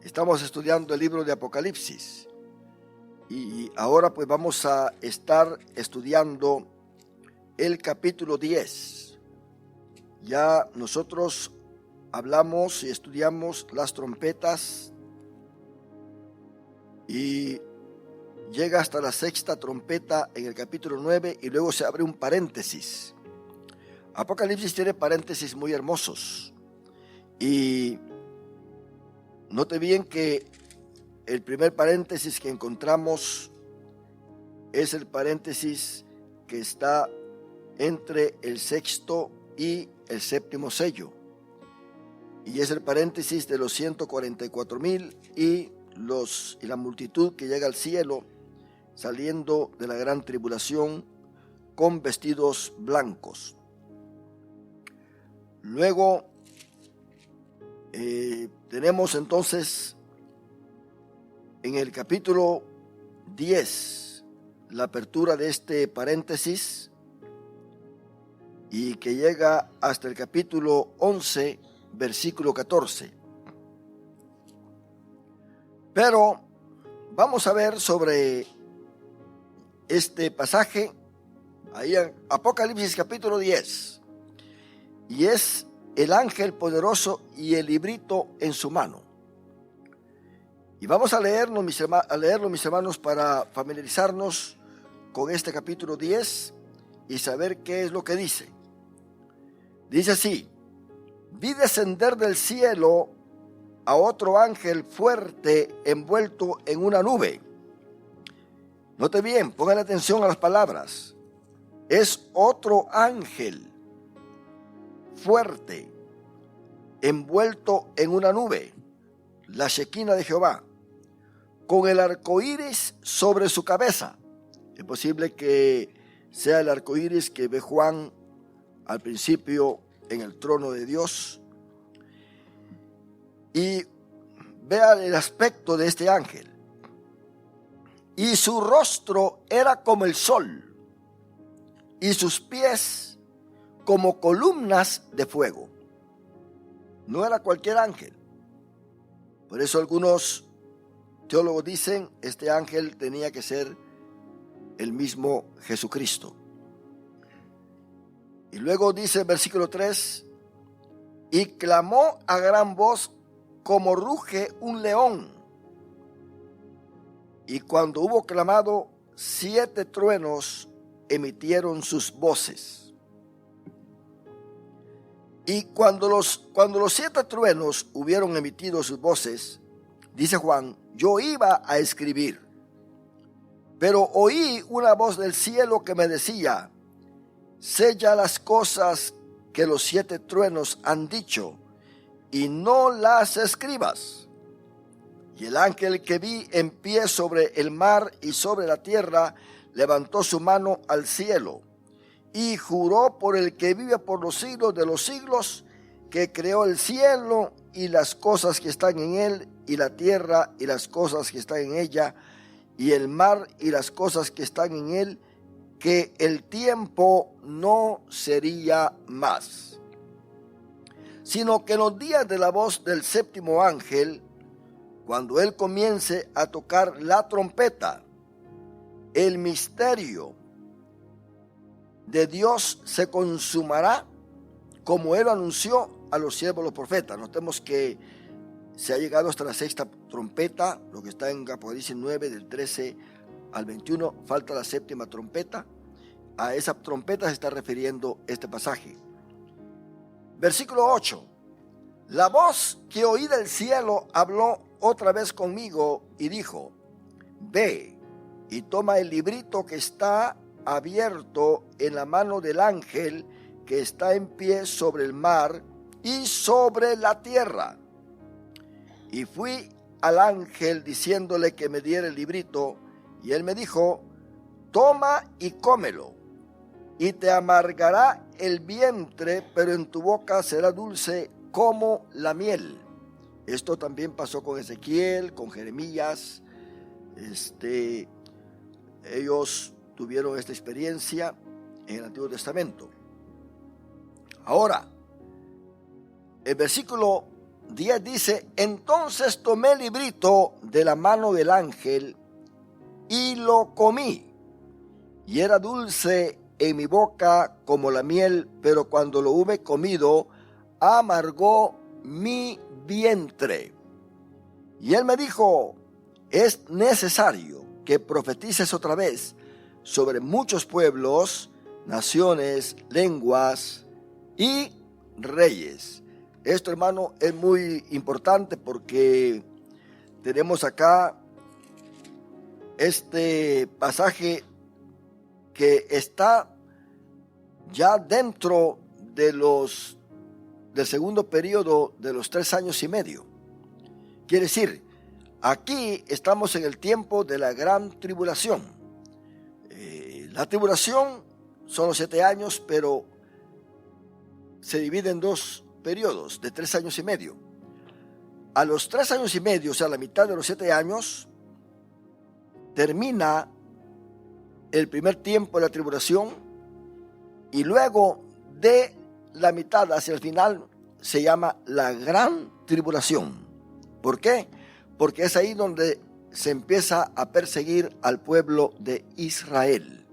Estamos estudiando el libro de Apocalipsis y ahora pues vamos a estar estudiando el capítulo 10. Ya nosotros hablamos y estudiamos las trompetas y llega hasta la sexta trompeta en el capítulo 9 y luego se abre un paréntesis. Apocalipsis tiene paréntesis muy hermosos y note bien que el primer paréntesis que encontramos es el paréntesis que está entre el sexto y el séptimo sello, y es el paréntesis de los 144,000 y la multitud que llega al cielo saliendo de la gran tribulación con vestidos blancos. Luego tenemos entonces en el capítulo 10 la apertura de este paréntesis y que llega hasta el capítulo 11, versículo 14. Pero vamos a ver sobre este pasaje ahí en Apocalipsis capítulo 10, y es el ángel poderoso y el librito en su mano. Y vamos a leerlo, mis hermanos, para familiarizarnos con este capítulo 10 y saber qué es lo que dice. Dice así: vi descender del cielo a otro ángel fuerte envuelto en una nube. Note bien, pongan atención a las palabras. Es otro ángel fuerte, envuelto en una nube, la Shekinah de Jehová, con el arco iris sobre su cabeza. Es posible que sea el arco iris que ve Juan al principio en el trono de Dios. Y vea el aspecto de este ángel. Y su rostro era como el sol, y sus pies como columnas de fuego. No era cualquier ángel. Por eso algunos teólogos dicen, este ángel tenía que ser el mismo Jesucristo. Y luego dice el versículo 3, y clamó a gran voz como ruge un león. Y cuando hubo clamado, 7 truenos emitieron sus voces. Y cuando los 7 truenos hubieron emitido sus voces, dice Juan, yo iba a escribir, pero oí una voz del cielo que me decía, sella las cosas que los 7 truenos han dicho, y no las escribas. Y el ángel que vi en pie sobre el mar y sobre la tierra, levantó su mano al cielo, y juró por el que vive por los siglos de los siglos, que creó el cielo y las cosas que están en él, y la tierra y las cosas que están en ella, y el mar y las cosas que están en él, que el tiempo no sería más, sino que en los días de la voz del séptimo ángel, cuando él comience a tocar la trompeta, el misterio de Dios se consumará, como él anunció a los siervos los profetas. Notemos que se ha llegado hasta la sexta trompeta, lo que está en Apocalipsis 9 del 13 al 21, falta la séptima trompeta. A esa trompeta se está refiriendo este pasaje. Versículo 8. La voz que oí del cielo habló otra vez conmigo y dijo, ve y toma el librito que está abierto en la mano del ángel que está en pie sobre el mar y sobre la tierra. Y fui al ángel diciéndole que me diera el librito, y él me dijo, toma y cómelo, y te amargará el vientre, pero en tu boca será dulce como la miel. Esto también pasó con Ezequiel, con Jeremías. Ellos tuvieron esta experiencia en el Antiguo Testamento. Ahora, el versículo 10 dice: entonces tomé el librito de la mano del ángel y lo comí, y era dulce en mi boca como la miel, pero cuando lo hube comido, amargó mi vientre. Y él me dijo: es necesario que profetices otra vez sobre muchos pueblos, naciones, lenguas y reyes. Esto, hermano, es muy importante porque tenemos acá este pasaje que está ya dentro del segundo periodo de los 3 años y medio. Quiere decir, aquí estamos en el tiempo de la gran tribulación. La tribulación son los 7 años, pero se divide en 2 periodos de 3 años y medio. A los 3 años y medio, o sea, la mitad de los 7 años, termina el primer tiempo de la tribulación, y luego de la mitad hacia el final se llama la gran tribulación. ¿Por qué? Porque es ahí donde se empieza a perseguir al pueblo de Israel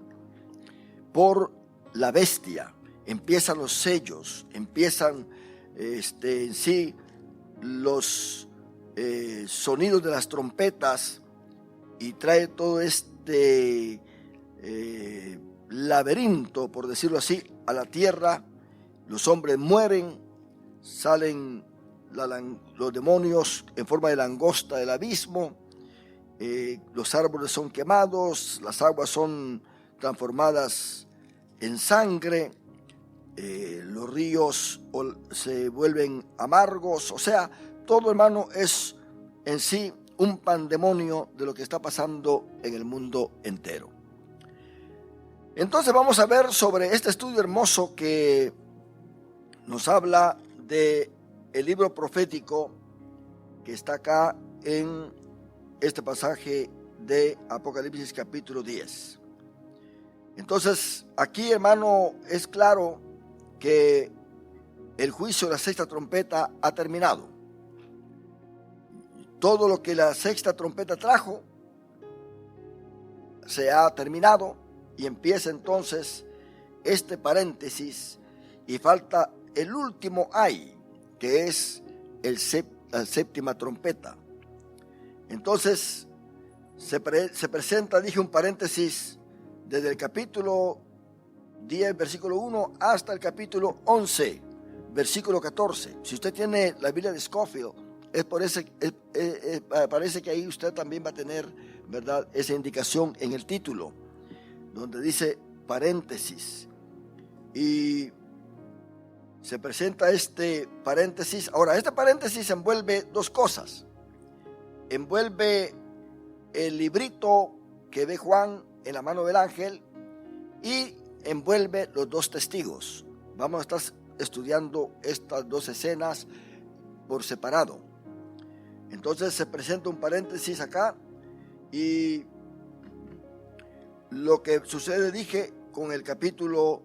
por la bestia. Empiezan los sellos, empiezan en sí los sonidos de las trompetas, y trae todo este laberinto, por decirlo así, a la tierra. Los hombres mueren, salen los demonios en forma de langosta del abismo, los árboles son quemados, las aguas son transformadas en sangre, los ríos se vuelven amargos. O sea, todo, hermano, es en sí un pandemonio de lo que está pasando en el mundo entero. Entonces vamos a ver sobre este estudio hermoso que nos habla de el libro profético que está acá en este pasaje de Apocalipsis capítulo 10. Entonces aquí, hermano, es claro que el juicio de la sexta trompeta ha terminado. Todo lo que la sexta trompeta trajo se ha terminado, y empieza entonces este paréntesis, y falta el último ay, que es la séptima trompeta. Entonces se presenta, dije, un paréntesis desde el capítulo 10, versículo 1, hasta el capítulo 11, versículo 14. Si usted tiene la Biblia de Scofield, parece que ahí usted también va a tener, ¿verdad?, esa indicación en el título, donde dice paréntesis. Y se presenta este paréntesis. Ahora, este paréntesis envuelve 2 cosas. Envuelve el librito que ve Juan en la mano del ángel, y envuelve los 2 testigos. Vamos a estar estudiando estas 2 escenas por separado. Entonces se presenta un paréntesis acá, y lo que sucede, dije, con el capítulo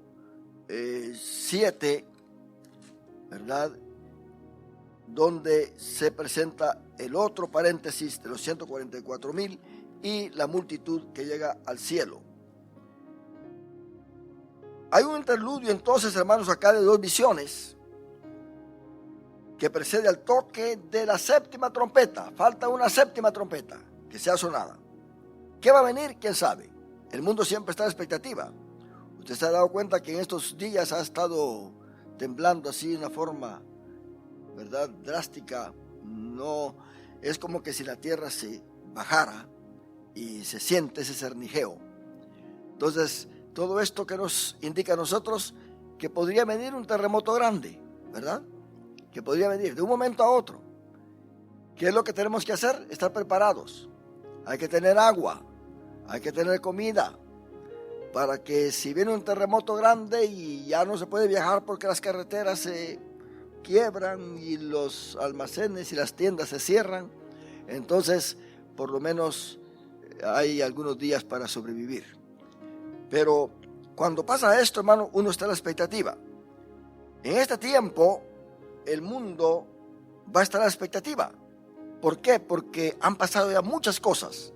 7, ¿verdad?, donde se presenta el otro paréntesis de los 144,000 y la multitud que llega al cielo. Hay un interludio entonces, hermanos, acá de 2 visiones que precede al toque de la séptima trompeta. Falta una séptima trompeta que sea sonada. ¿Qué va a venir? ¿Quién sabe? El mundo siempre está en expectativa. Usted se ha dado cuenta que en estos días ha estado temblando así de una forma, ¿verdad?, drástica. No, es como que si la tierra se bajara y se siente ese cernijeo. Entonces, todo esto que nos indica a nosotros que podría venir un terremoto grande, ¿verdad?, que podría venir de un momento a otro. ¿Qué es lo que tenemos que hacer? Estar preparados. Hay que tener agua, hay que tener comida, para que si viene un terremoto grande y ya no se puede viajar porque las carreteras se quiebran y los almacenes y las tiendas se cierran, entonces por lo menos hay algunos días para sobrevivir. Pero cuando pasa esto, hermano, uno está a la expectativa. En este tiempo el mundo va a estar a la expectativa. ¿Por qué? Porque han pasado ya muchas cosas.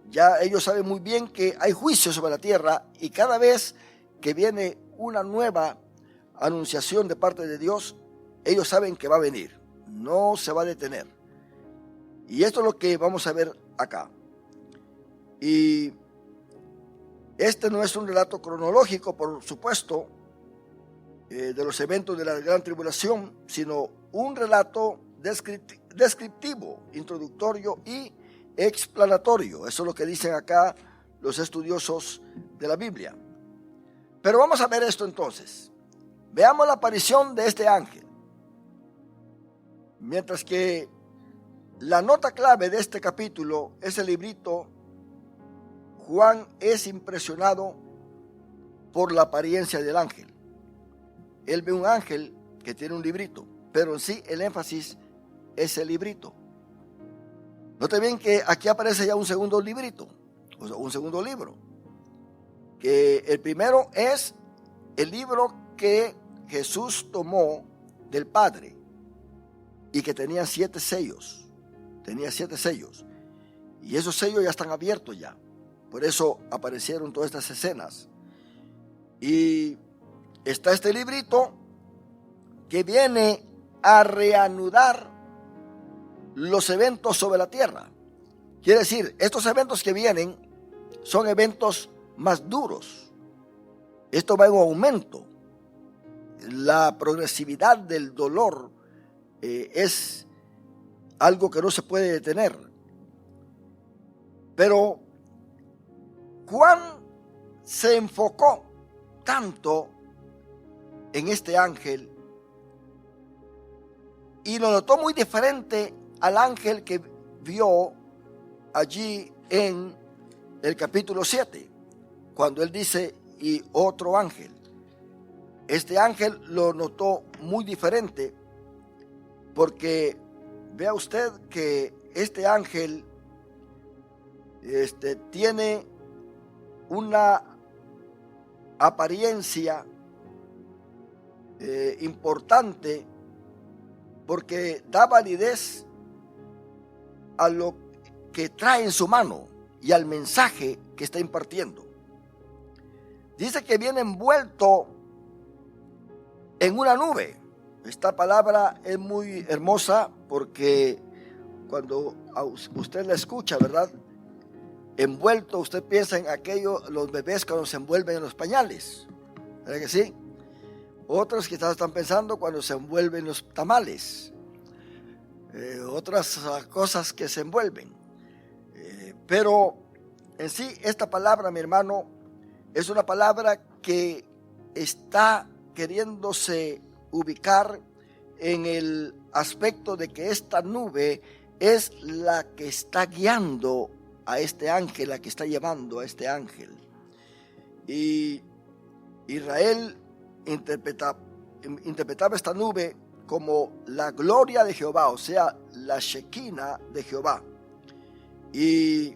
Ya ellos saben muy bien que hay juicio sobre la tierra, y cada vez que viene una nueva anunciación de parte de Dios, ellos saben que va a venir, no se va a detener. Y esto es lo que vamos a ver acá. Y este no es un relato cronológico, por supuesto, de los eventos de la gran tribulación, sino un relato descriptivo, introductorio y explanatorio. Eso es lo que dicen acá los estudiosos de la Biblia. Pero vamos a ver esto entonces. Veamos la aparición de este ángel. Mientras que la nota clave de este capítulo es el librito, Juan es impresionado por la apariencia del ángel. Él ve un ángel que tiene un librito, pero en sí el énfasis es el librito. Note bien que aquí aparece ya un segundo librito, o sea, un segundo libro. Que el primero es el libro que Jesús tomó del Padre y que tenía 7 sellos. Tenía 7 sellos. Y esos sellos ya están abiertos ya. Por eso aparecieron todas estas escenas. Y está este librito que viene a reanudar los eventos sobre la tierra. Quiere decir, estos eventos que vienen son eventos más duros. Esto va en aumento. La progresividad del dolor es algo que no se puede detener. Pero Juan se enfocó tanto en este ángel y lo notó muy diferente al ángel que vio allí en el capítulo 7, cuando él dice, y otro ángel. Este ángel lo notó muy diferente, porque vea usted que este ángel tiene una apariencia importante, porque da validez a lo que trae en su mano y al mensaje que está impartiendo. Dice que viene envuelto en una nube. Esta palabra es muy hermosa porque cuando usted la escucha, ¿verdad? Envuelto, usted piensa en aquello, los bebés cuando se envuelven en los pañales, ¿verdad que sí? Otros quizás están pensando cuando se envuelven los tamales, otras cosas que se envuelven. Pero en sí, esta palabra, mi hermano, es una palabra que está queriéndose ubicar en el aspecto de que esta nube es la que está guiando a este ángel, la que está llevando a este ángel. Y Israel interpretaba esta nube como la gloria de Jehová, o sea, la Shekinah de Jehová. Y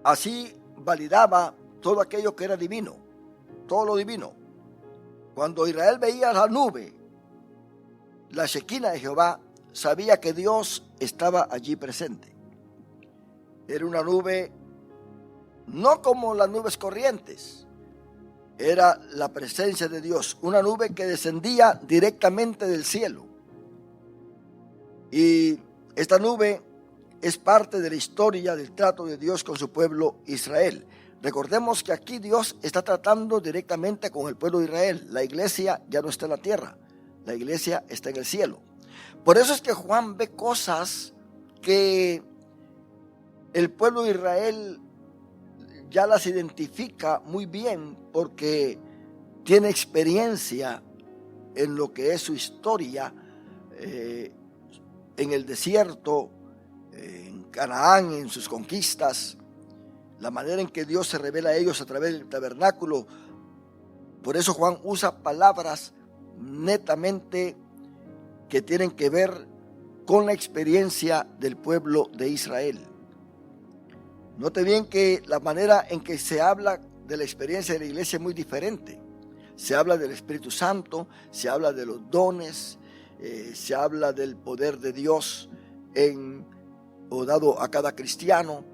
así validaba todo aquello que era divino, todo lo divino. Cuando Israel veía la nube, la Shekinah de Jehová, sabía que Dios estaba allí presente. Era una nube, no como las nubes corrientes, era la presencia de Dios, una nube que descendía directamente del cielo. Y esta nube es parte de la historia del trato de Dios con su pueblo Israel. Recordemos que aquí Dios está tratando directamente con el pueblo de Israel. La iglesia ya no está en la tierra, la iglesia está en el cielo. Por eso es que Juan ve cosas que el pueblo de Israel ya las identifica muy bien, porque tiene experiencia en lo que es su historia en el desierto, en Canaán, en sus conquistas, la manera en que Dios se revela a ellos a través del tabernáculo. Por eso Juan usa palabras netamente que tienen que ver con la experiencia del pueblo de Israel. Note bien que la manera en que se habla de la experiencia de la iglesia es muy diferente. Se habla del Espíritu Santo, se habla de los dones, se habla del poder de Dios o dado a cada cristiano,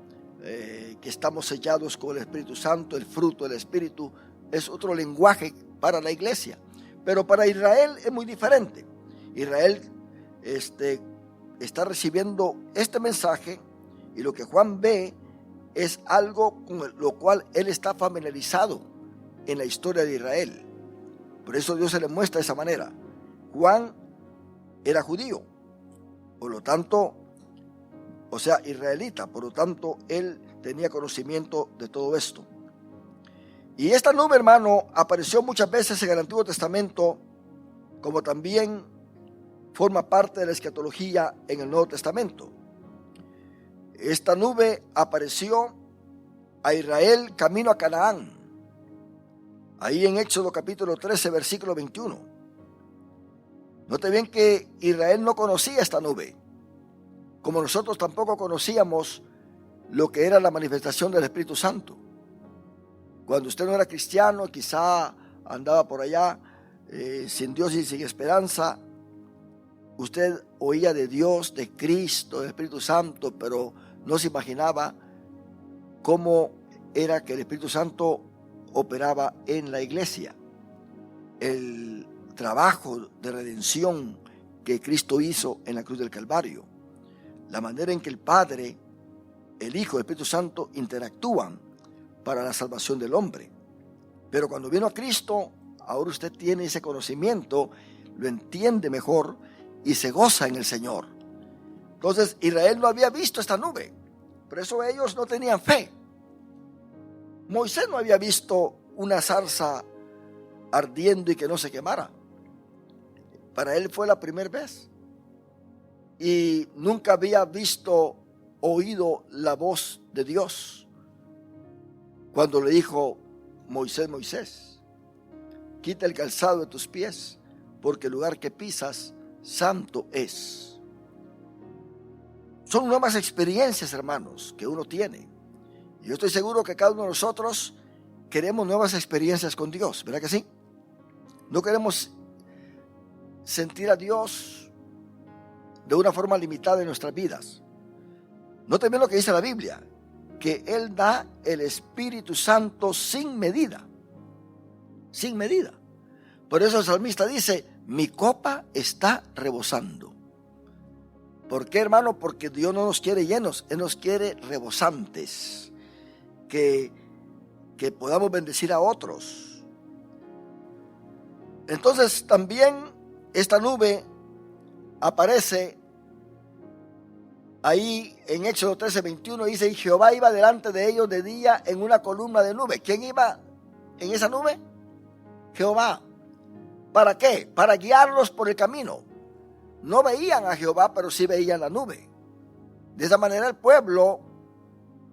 que estamos sellados con el Espíritu Santo, el fruto del Espíritu. Es otro lenguaje para la iglesia, pero para Israel es muy diferente. Israel está recibiendo este mensaje, y lo que Juan ve es algo con lo cual él está familiarizado en la historia de Israel. Por eso Dios se le muestra de esa manera. Juan era judío, por lo tanto, o sea, israelita, por lo tanto, él tenía conocimiento de todo esto. Y esta nube, hermano, apareció muchas veces en el Antiguo Testamento, como también forma parte de la escatología en el Nuevo Testamento. Esta nube apareció a Israel camino a Canaán, ahí en Éxodo capítulo 13, versículo 21. Note bien que Israel no conocía esta nube, como nosotros tampoco conocíamos lo que era la manifestación del Espíritu Santo. Cuando usted no era cristiano, quizá andaba por allá sin Dios y sin esperanza, usted oía de Dios, de Cristo, del Espíritu Santo, pero no se imaginaba cómo era que el Espíritu Santo operaba en la iglesia. El trabajo de redención que Cristo hizo en la cruz del Calvario. La manera en que el Padre, el Hijo y el Espíritu Santo interactúan para la salvación del hombre. Pero cuando vino a Cristo, ahora usted tiene ese conocimiento, lo entiende mejor y se goza en el Señor. Entonces Israel no había visto esta nube, por eso ellos no tenían fe. Moisés no había visto una zarza ardiendo y que no se quemara. Para él fue la primera vez. Y nunca había oído la voz de Dios cuando le dijo: Moisés, Moisés, quita el calzado de tus pies, porque el lugar que pisas santo es. Son nuevas experiencias, hermanos, que uno tiene. Y yo estoy seguro que cada uno de nosotros queremos nuevas experiencias con Dios, ¿verdad que sí? No queremos sentir a Dios de una forma limitada en nuestras vidas. Noten bien lo que dice la Biblia, que Él da el Espíritu Santo sin medida. Sin medida. Por eso el salmista dice: mi copa está rebosando. ¿Por qué, hermano? Porque Dios no nos quiere llenos, Él nos quiere rebosantes. Que podamos bendecir a otros. Entonces también esta nube aparece ahí en Éxodo 13, 21, dice: y Jehová iba delante de ellos de día en una columna de nube. ¿Quién iba en esa nube? Jehová. ¿Para qué? Para guiarlos por el camino. No veían a Jehová, pero sí veían la nube. De esa manera el pueblo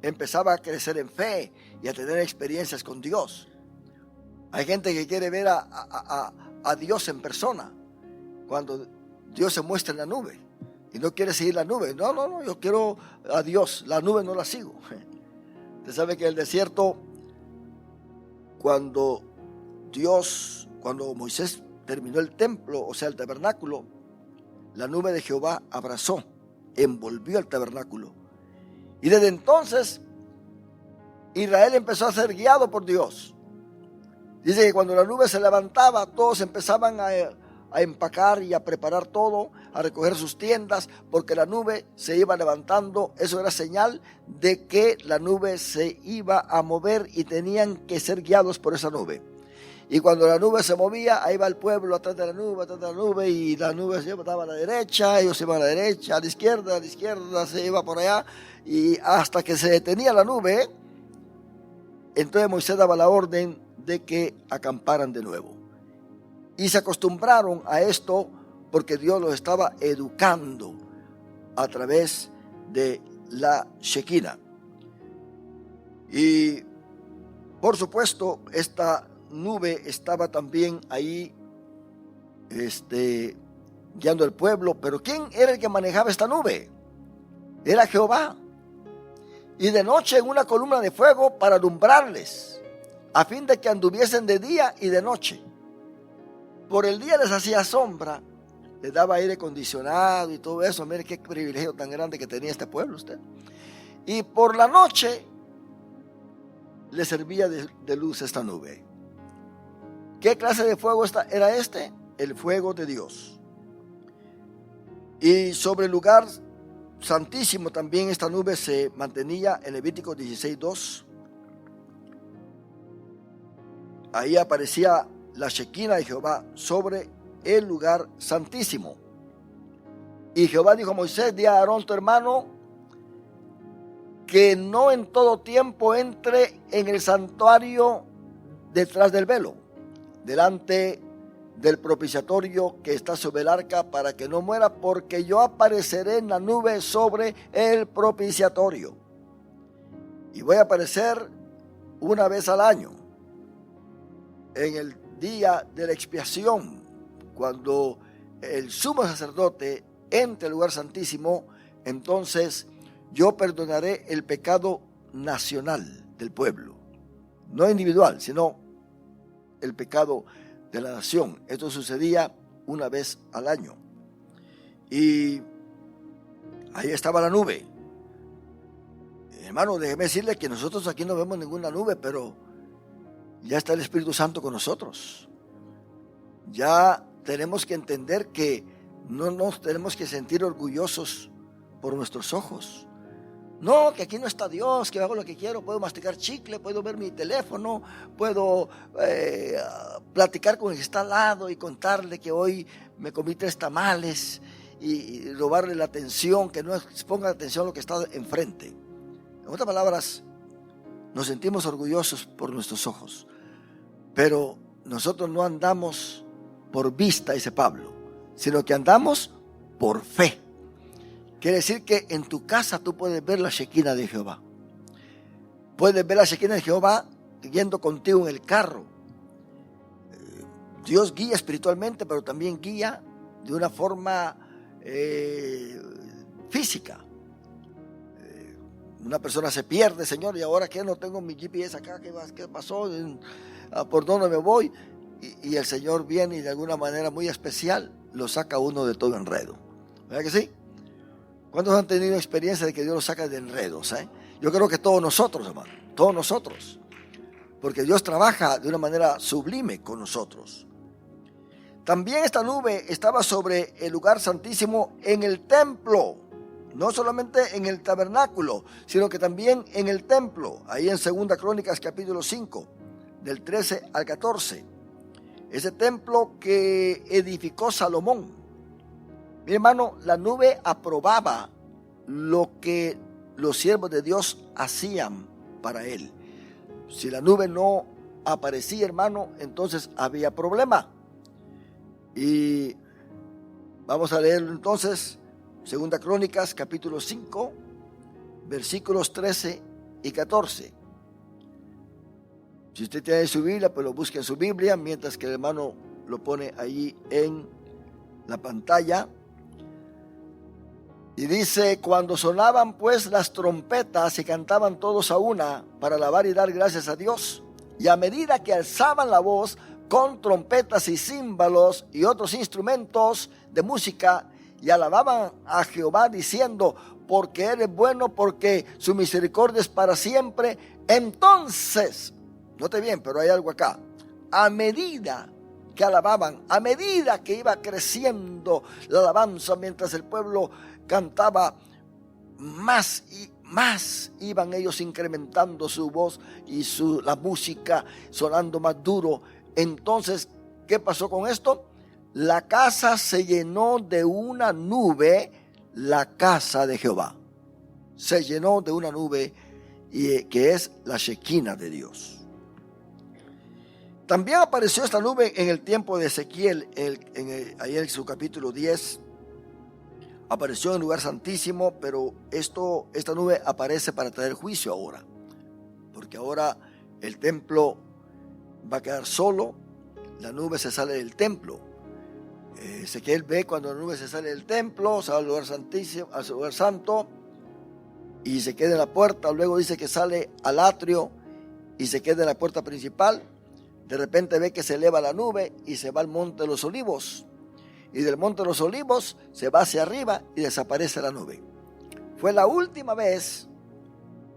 empezaba a crecer en fe y a tener experiencias con Dios. Hay gente que quiere ver a Dios en persona cuando Dios se muestra en la nube y no quiere seguir la nube. No, yo quiero a Dios, la nube no la sigo. Usted sabe que en el desierto, cuando Moisés terminó el templo, o sea el tabernáculo, la nube de Jehová abrazó, envolvió el tabernáculo. Y desde entonces Israel empezó a ser guiado por Dios. Dice que cuando la nube se levantaba, todos empezaban a empacar y a preparar todo, a recoger sus tiendas, porque la nube se iba levantando. Eso era señal de que la nube se iba a mover y tenían que ser guiados por esa nube. Y cuando la nube se movía, ahí va el pueblo atrás de la nube, y la nube se iba a la derecha, ellos se iban a la derecha, a la izquierda, se iba por allá, y hasta que se detenía la nube, entonces Moisés daba la orden de que acamparan de nuevo. Y se acostumbraron a esto porque Dios los estaba educando a través de la Shekinah. Y por supuesto, esta nube estaba también ahí guiando al pueblo. Pero ¿quién era el que manejaba esta nube? Era Jehová. Y de noche en una columna de fuego para alumbrarles, a fin de que anduviesen de día y de noche. Por el día les hacía sombra, les daba aire acondicionado y todo eso. Mire qué privilegio tan grande que tenía este pueblo usted. Y por la noche le servía de luz esta nube. ¿Qué clase de fuego era este? El fuego de Dios. Y sobre el lugar santísimo también esta nube se mantenía en Levítico 16:2. Ahí aparecía la Shequina de Jehová sobre el lugar santísimo. Y Jehová dijo a Moisés: di a Aarón tu hermano que no en todo tiempo entre en el santuario detrás del velo, delante del propiciatorio que está sobre el arca, para que no muera, porque yo apareceré en la nube sobre el propiciatorio. Y voy a aparecer una vez al año, en el día de la expiación, cuando el sumo sacerdote entre al lugar santísimo. Entonces yo perdonaré el pecado nacional del pueblo, no individual, sino el pecado de la nación. Esto sucedía una vez al año. Y ahí estaba la nube. Hermano, déjeme decirle que nosotros aquí no vemos ninguna nube, pero ya está el Espíritu Santo con nosotros. Ya tenemos que entender que no nos tenemos que sentir orgullosos por nuestros ojos. No, que aquí no está Dios, que hago lo que quiero, puedo masticar chicle, puedo ver mi teléfono, puedo platicar con el que está al lado y contarle que hoy me comí 3 tamales y robarle la atención, que no ponga atención a lo que está enfrente. En otras palabras, nos sentimos orgullosos por nuestros ojos, pero nosotros no andamos por vista, dice Pablo, sino que andamos por fe. Quiere decir que en tu casa tú puedes ver la Shequina de Jehová. Puedes ver la Shequina de Jehová yendo contigo en el carro. Dios guía espiritualmente, pero también guía de una forma física. Una persona se pierde, Señor, y ahora que no tengo mi GPS acá, ¿qué pasó? ¿Por dónde me voy? Y el Señor viene y de alguna manera muy especial lo saca uno de todo enredo. ¿Verdad que sí? ¿Cuántos han tenido experiencia de que Dios los saca de enredos? Yo creo que todos nosotros, hermano, todos nosotros. Porque Dios trabaja de una manera sublime con nosotros. También esta nube estaba sobre el lugar santísimo en el templo. No solamente en el tabernáculo, sino que también en el templo. Ahí en 2 Crónicas capítulo 5, del 13 al 14. Ese templo que edificó Salomón. Mi hermano, la nube aprobaba lo que los siervos de Dios hacían para él. Si la nube no aparecía, hermano, entonces había problema. Y vamos a leer entonces 2 Crónicas capítulo 5, versículos 13 y 14. Si usted tiene su Biblia, pues lo busque en su Biblia, mientras que el hermano lo pone ahí en la pantalla. Y dice: cuando sonaban pues las trompetas y cantaban todos a una para alabar y dar gracias a Dios, y a medida que alzaban la voz con trompetas y címbalos y otros instrumentos de música, y alababan a Jehová diciendo: porque Él es bueno, porque su misericordia es para siempre. Entonces, note bien, pero hay algo acá, a medida que alababan, a medida que iba creciendo la alabanza, mientras el pueblo cantaba, más y más iban ellos incrementando su voz y la música sonando más duro. Entonces, ¿qué pasó con esto? La casa se llenó de una nube, la casa de Jehová. Se llenó de una nube que es la Shequina de Dios. También apareció esta nube en el tiempo de Ezequiel, ahí en su capítulo 10. Apareció en el lugar santísimo, pero esta nube aparece para traer juicio ahora. Porque ahora el templo va a quedar solo, la nube se sale del templo. Ezequiel ve cuando la nube se sale del templo, sale al lugar santísimo, al lugar santo, y se queda en la puerta. Luego dice que sale al atrio y se queda en la puerta principal. De repente ve que se eleva la nube y se va al monte de los olivos. y del monte de los olivos se va hacia arriba y desaparece la nube. Fue la última vez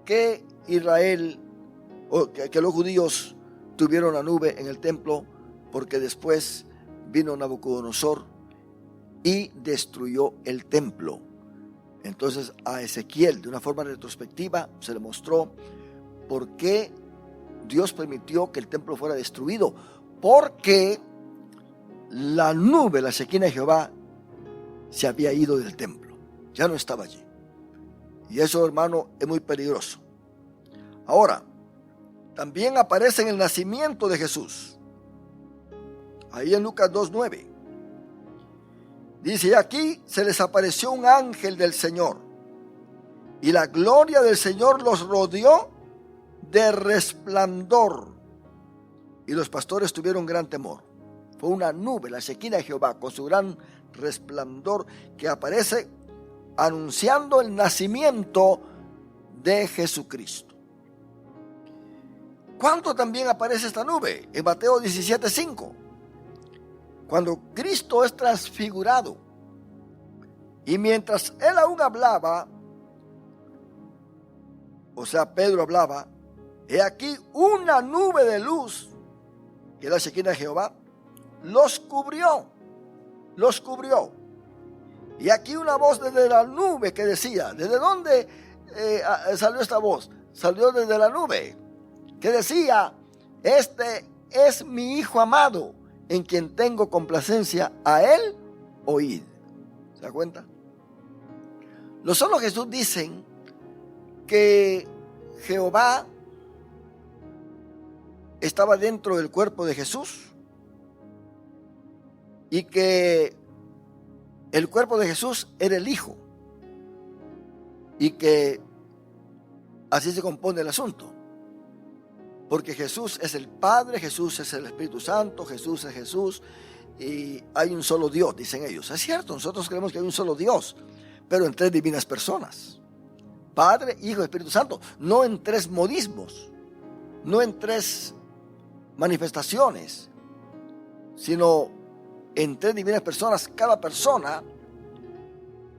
que Israel, o que los judíos tuvieron la nube en el templo, porque después vino Nabucodonosor y destruyó el templo. Entonces a Ezequiel, de una forma retrospectiva, se le mostró por qué Dios permitió que el templo fuera destruido, porque la nube, la Shekinah de Jehová, se había ido del templo, ya no estaba allí. Y eso, hermano, es muy peligroso. Ahora, también aparece en el nacimiento de Jesús. Ahí en Lucas 2:9. Dice, y aquí se les apareció un ángel del Señor, y la gloria del Señor los rodeó de resplandor, y los pastores tuvieron gran temor. Fue una nube, la Shekinah de Jehová, con su gran resplandor, que aparece anunciando el nacimiento de Jesucristo. ¿Cuándo también aparece esta nube? En Mateo 17:5. Cuando Cristo es transfigurado, y mientras él aún hablaba, o sea, Pedro hablaba, he aquí una nube de luz, que es la Shekinah de Jehová, los cubrió. Y aquí una voz desde la nube que decía, ¿desde dónde salió esta voz? Salió desde la nube, que decía, este es mi Hijo amado, en quien tengo complacencia, a él oíd. ¿Se da cuenta? Los solos Jesús dicen que Jehová estaba dentro del cuerpo de Jesús y que el cuerpo de Jesús era el Hijo y que así se compone el asunto. Porque Jesús es el Padre, Jesús es el Espíritu Santo, Jesús es Jesús y hay un solo Dios, dicen ellos. Es cierto, nosotros creemos que hay un solo Dios, pero en tres divinas personas. Padre, Hijo y Espíritu Santo, no en tres modismos, no en tres manifestaciones, sino en tres divinas personas. Cada persona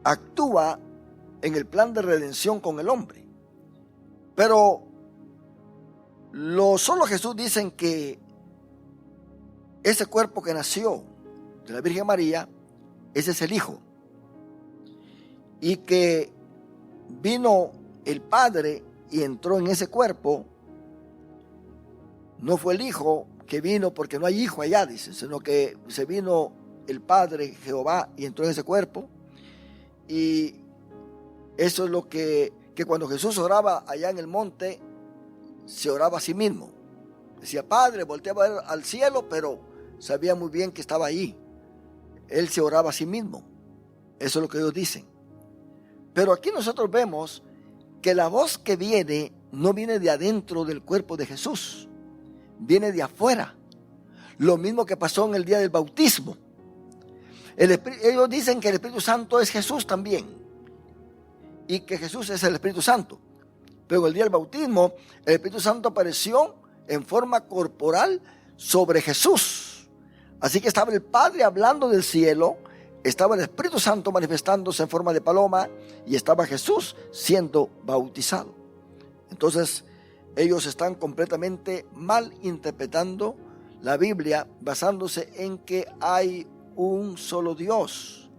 actúa en el plan de redención con el hombre. Pero solo Jesús dicen que ese cuerpo que nació de la Virgen María, ese es el Hijo. Y que vino el Padre y entró en ese cuerpo. No fue el Hijo que vino porque no hay hijo allá, dice, sino que se vino el Padre Jehová y entró en ese cuerpo. Y eso es lo que cuando Jesús oraba allá en el monte, se oraba a sí mismo. Decía, Padre, volteaba a ver al cielo, pero sabía muy bien que estaba ahí. Él se oraba a sí mismo. Eso es lo que ellos dicen. Pero aquí nosotros vemos que la voz que viene no viene de adentro del cuerpo de Jesús, viene de afuera. Lo mismo que pasó en el día del bautismo. Ellos dicen que el Espíritu Santo es Jesús también, y que Jesús es el Espíritu Santo. Pero en el día del bautismo, el Espíritu Santo apareció en forma corporal sobre Jesús. Así que estaba el Padre hablando del cielo, estaba el Espíritu Santo manifestándose en forma de paloma y estaba Jesús siendo bautizado. Entonces, ellos están completamente mal interpretando la Biblia, basándose en que hay un solo Dios.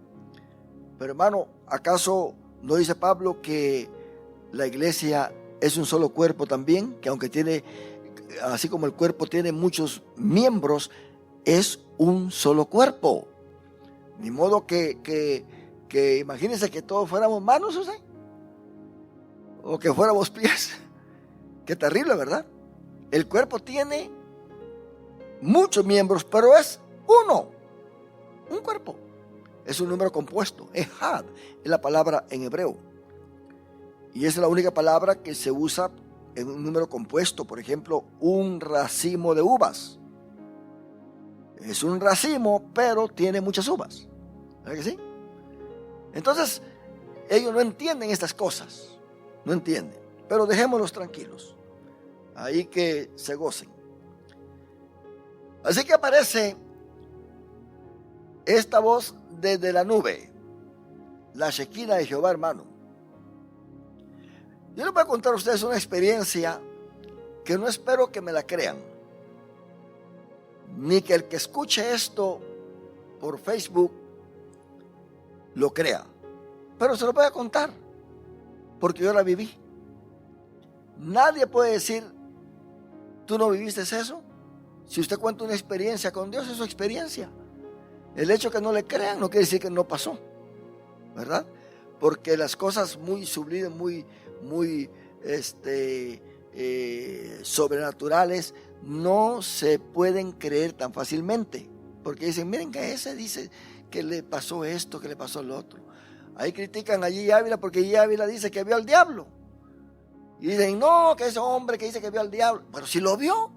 Pero hermano, ¿acaso no dice Pablo que la iglesia es un solo cuerpo también? Que aunque tiene, así como el cuerpo tiene muchos miembros, es un solo cuerpo. Ni modo que imagínense que todos fuéramos manos, ¿sí? O que fuéramos pies. Qué terrible, ¿verdad? El cuerpo tiene muchos miembros, pero es uno, un cuerpo. Es un número compuesto. Ejad es la palabra en hebreo. Y es la única palabra que se usa en un número compuesto. Por ejemplo, un racimo de uvas. Es un racimo, pero tiene muchas uvas. ¿Verdad que sí? Entonces, ellos no entienden estas cosas. No entienden. Pero dejémoslos tranquilos. Ahí que se gocen. Así que aparece esta voz desde la nube, la Shekinah de Jehová, hermano. Yo les voy a contar a ustedes una experiencia que no espero que me la crean, ni que el que escuche esto por Facebook lo crea, pero se lo voy a contar porque yo la viví. Nadie puede decir, ¿tú no viviste eso? Si usted cuenta una experiencia con Dios, es su experiencia. El hecho que no le crean no quiere decir que no pasó, ¿verdad? Porque las cosas muy sublimes, muy sobrenaturales, no se pueden creer tan fácilmente. Porque dicen, miren que ese dice que le pasó esto, que le pasó lo otro. Ahí critican a G. Ávila porque G. Ávila dice que vio al diablo. Y dicen, no, que ese hombre que dice que vio al diablo. Pero si lo vio.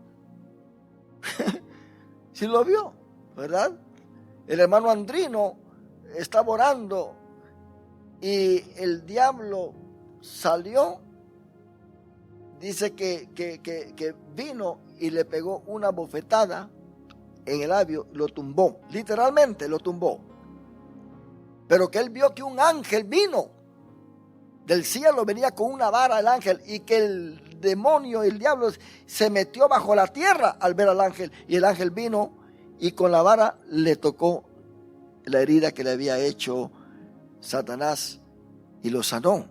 Si lo vio, ¿verdad? El hermano Andrino estaba orando y el diablo salió. Dice que vino y le pegó una bofetada en el labio, lo tumbó, literalmente lo tumbó. Pero que él vio que un ángel vino del cielo, venía con una vara el ángel, y que el demonio, el diablo, se metió bajo la tierra al ver al ángel, y el ángel vino y con la vara le tocó la herida que le había hecho Satanás y lo sanó.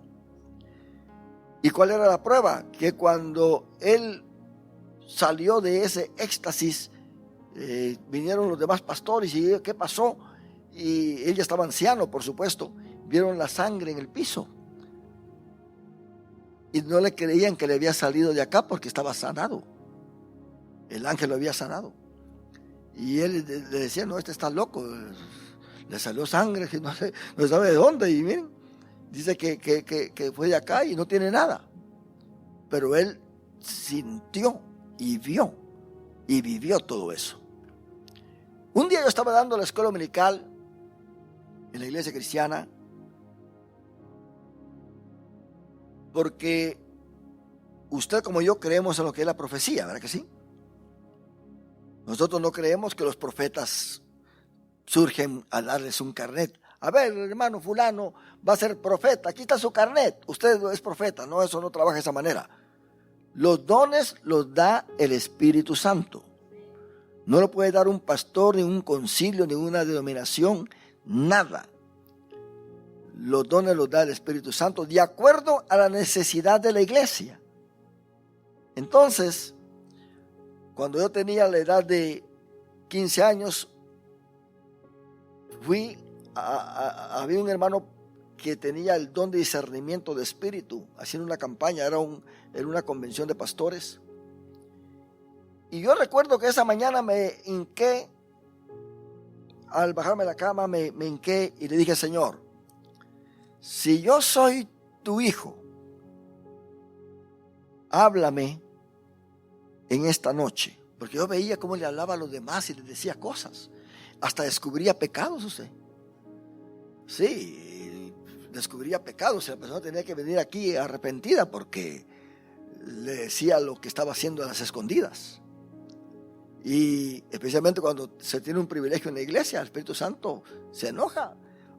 ¿Y cuál era la prueba? Que cuando él salió de ese éxtasis, vinieron los demás pastores y ¿qué pasó? Y él ya estaba anciano, por supuesto. Vieron la sangre en el piso y no le creían que le había salido de acá porque estaba sanado. El ángel lo había sanado. Y él le decía, no, este está loco, le salió sangre que no sabe de dónde. Y miren, dice que fue de acá y no tiene nada. Pero él sintió y vio y vivió todo eso. Un día yo estaba dando la escuela dominical en la iglesia cristiana, porque usted como yo creemos en lo que es la profecía, ¿verdad que sí? Nosotros no creemos que los profetas surgen a darles un carnet. A ver, hermano fulano va a ser profeta, aquí está su carnet, usted es profeta. No, eso no trabaja de esa manera. Los dones los da el Espíritu Santo. No lo puede dar un pastor, ni un concilio, ni una denominación, nada. Los dones los da el Espíritu Santo de acuerdo a la necesidad de la iglesia. Entonces, cuando yo tenía la edad de 15 años, había un hermano que tenía el don de discernimiento de espíritu, haciendo una campaña, era una convención de pastores. Y yo recuerdo que esa mañana me hinqué, al bajarme de la cama me hinqué y le dije, Señor, si yo soy tu hijo, háblame en esta noche. Porque yo veía cómo le hablaba a los demás y les decía cosas. Hasta descubría pecados usted. Sí, descubría pecados. La persona tenía que venir aquí arrepentida porque le decía lo que estaba haciendo a las escondidas. Y especialmente cuando se tiene un privilegio en la iglesia, el Espíritu Santo se enoja.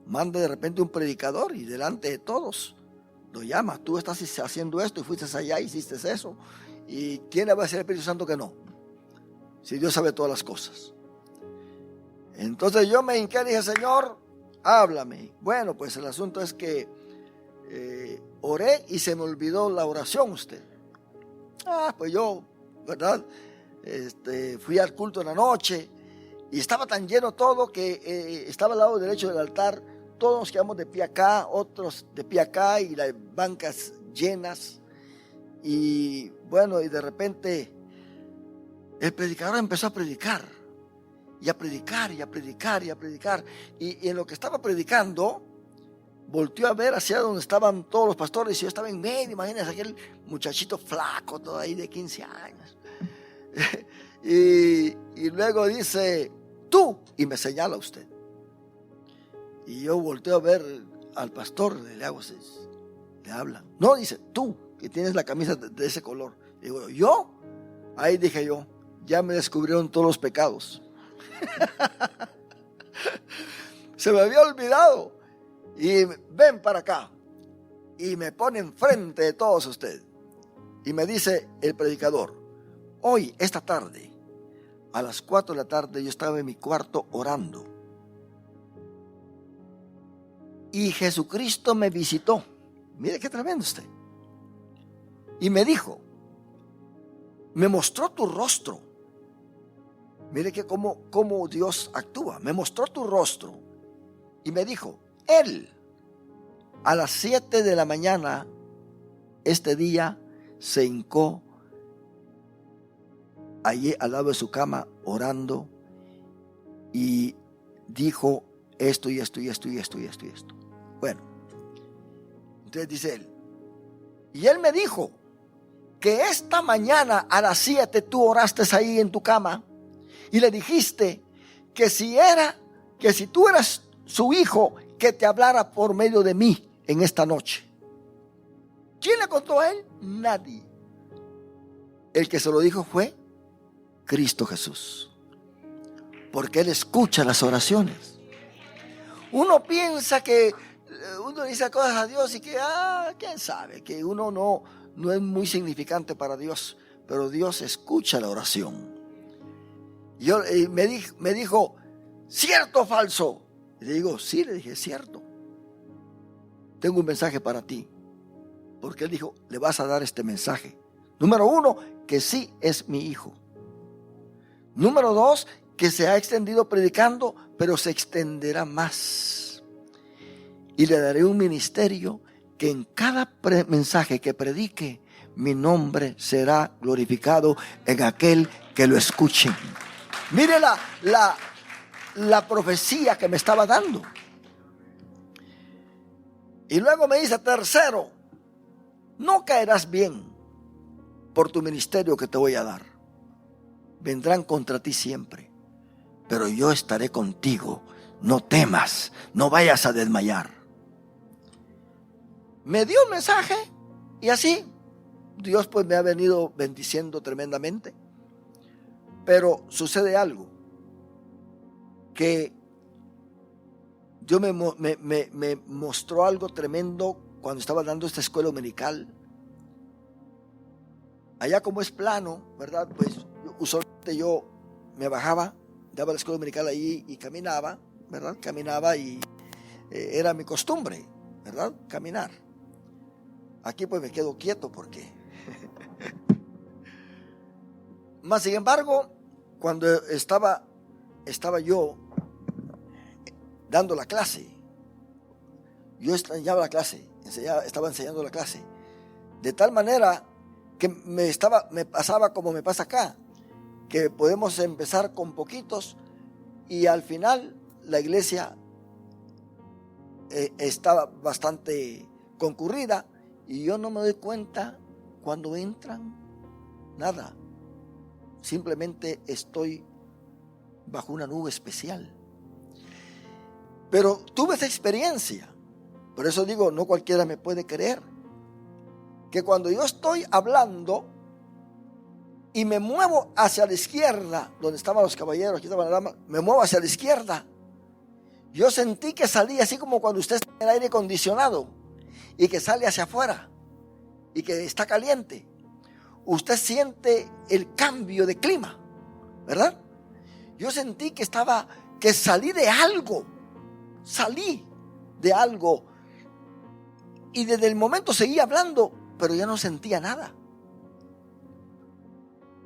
Manda de repente un predicador y delante de todos lo llama. Tú estás haciendo esto y fuiste allá y hiciste eso. ¿Y quién le va a decir al Espíritu Santo que no? Si Dios sabe todas las cosas. Entonces yo me hinqué y dije, Señor, háblame. Bueno, pues el asunto es que oré y se me olvidó la oración usted. Pues yo, ¿verdad? Fui al culto en la noche y estaba tan lleno todo que estaba al lado derecho del altar. Todos nos quedamos de pie acá, otros de pie acá y las bancas llenas. Y bueno, y de repente el predicador empezó a predicar y a predicar y a predicar y a predicar. Y en lo que estaba predicando, volteó a ver hacia donde estaban todos los pastores y yo estaba en medio. Imagínense aquel muchachito flaco, todo ahí de 15 años. y luego dice, tú, y me señala usted. Y yo volteo a ver al pastor, le hago así, le hablan. No, dice, tú, que tienes la camisa de ese color. Digo, ¿yo? Ahí dije yo, ya me descubrieron todos los pecados. Se me había olvidado. Y ven para acá. Y me pone enfrente de todos ustedes. Y me dice el predicador: hoy, esta tarde, a las 4 de la tarde, yo estaba en mi cuarto orando. Y Jesucristo me visitó. Mire qué tremendo usted. Y me dijo, me mostró tu rostro. Mire que cómo Dios actúa. Me mostró tu rostro. Y me dijo, Él, a las 7 de la mañana, este día, se hincó allí al lado de su cama orando y dijo esto y esto y esto y esto y esto y esto. Bueno, entonces dice él, y él me dijo que esta mañana a las 7 tú oraste ahí en tu cama y le dijiste que si tú eras su hijo, que te hablara por medio de mí en esta noche. ¿Quién le contó a él? Nadie. El que se lo dijo fue Cristo Jesús, porque Él escucha las oraciones. Uno piensa que uno dice cosas a Dios y que, quién sabe, que uno no es muy significante para Dios, pero Dios escucha la oración. Me dijo, ¿cierto o falso? Y le digo, sí, le dije, cierto. Tengo un mensaje para ti, porque Él dijo, le vas a dar este mensaje. Número 1, que sí es mi hijo. Número 2, que se ha extendido predicando, pero se extenderá más. Y le daré un ministerio que en cada mensaje que predique, mi nombre será glorificado en aquel que lo escuche. Mire la profecía que me estaba dando. Y luego me dice, tercero, no caerás bien por tu ministerio que te voy a dar. Vendrán contra ti siempre, pero yo estaré contigo. No temas, no vayas a desmayar. Me dio un mensaje y así Dios pues me ha venido bendiciendo tremendamente. Pero sucede algo, que Dios me mostró algo tremendo cuando estaba dando esta escuela dominical. Allá como es plano, ¿verdad? Pues usualmente yo me bajaba, daba la escuela dominical ahí y caminaba, ¿verdad? Caminaba y era mi costumbre, ¿verdad? Caminar. Aquí pues me quedo quieto porque... Más sin embargo, cuando estaba yo dando la clase, yo enseñaba la clase, estaba enseñando la clase, de tal manera que me pasaba como me pasa acá, que podemos empezar con poquitos y al final la iglesia estaba bastante concurrida y yo no me doy cuenta cuando entran, nada, simplemente estoy bajo una nube especial. Pero tuve esa experiencia, por eso digo, no cualquiera me puede creer, que cuando yo estoy hablando y me muevo hacia la izquierda, donde estaban los caballeros, aquí estaba la dama, me muevo hacia la izquierda, yo sentí que salí así como cuando usted está en el aire acondicionado y que sale hacia afuera y que está caliente. Usted siente el cambio de clima, ¿verdad? Yo sentí que salí de algo y desde el momento seguí hablando, pero ya no sentía nada.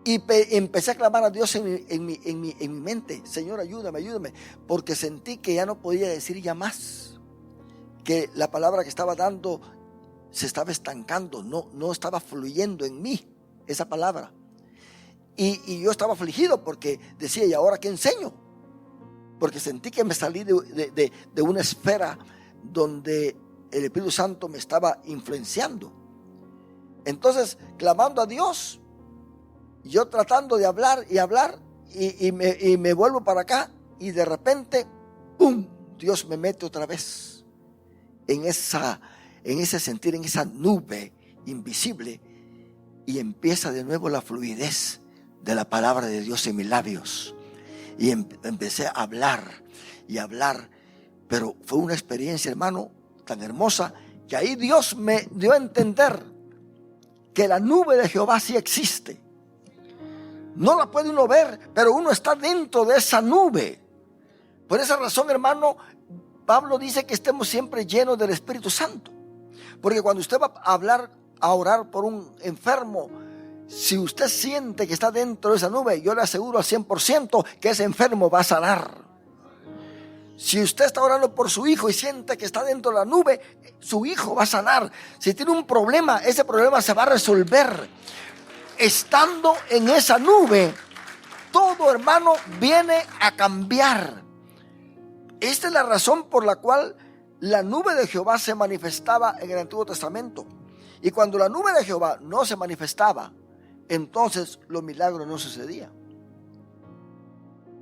Y empecé a clamar a Dios en mi mente, Señor, ayúdame, porque sentí que ya no podía decir ya más, que la palabra que estaba dando se estaba estancando, no estaba fluyendo en mí esa palabra. Y yo estaba afligido porque decía, ¿y ahora qué enseño? Porque sentí que me salí de una esfera donde el Espíritu Santo me estaba influenciando. Entonces, clamando a Dios, yo tratando de hablar y me vuelvo para acá y de repente, ¡pum!, Dios me mete otra vez en ese sentir, en esa nube invisible, y empieza de nuevo la fluidez de la palabra de Dios en mis labios. Y empecé a hablar y hablar Pero fue una experiencia, hermano, tan hermosa, que ahí Dios me dio a entender que la nube de Jehová sí existe. No la puede uno ver, pero uno está dentro de esa nube. Por esa razón, hermano, Pablo dice que estemos siempre llenos del Espíritu Santo. Porque cuando usted va a orar por un enfermo, si usted siente que está dentro de esa nube, yo le aseguro al 100% que ese enfermo va a sanar. Si usted está orando por su hijo y siente que está dentro de la nube, su hijo va a sanar. Si tiene un problema, ese problema se va a resolver. Estando en esa nube, todo, hermano, viene a cambiar. Esta es la razón por la cual la nube de Jehová se manifestaba en el Antiguo Testamento. Y cuando la nube de Jehová no se manifestaba, entonces los milagros no sucedían.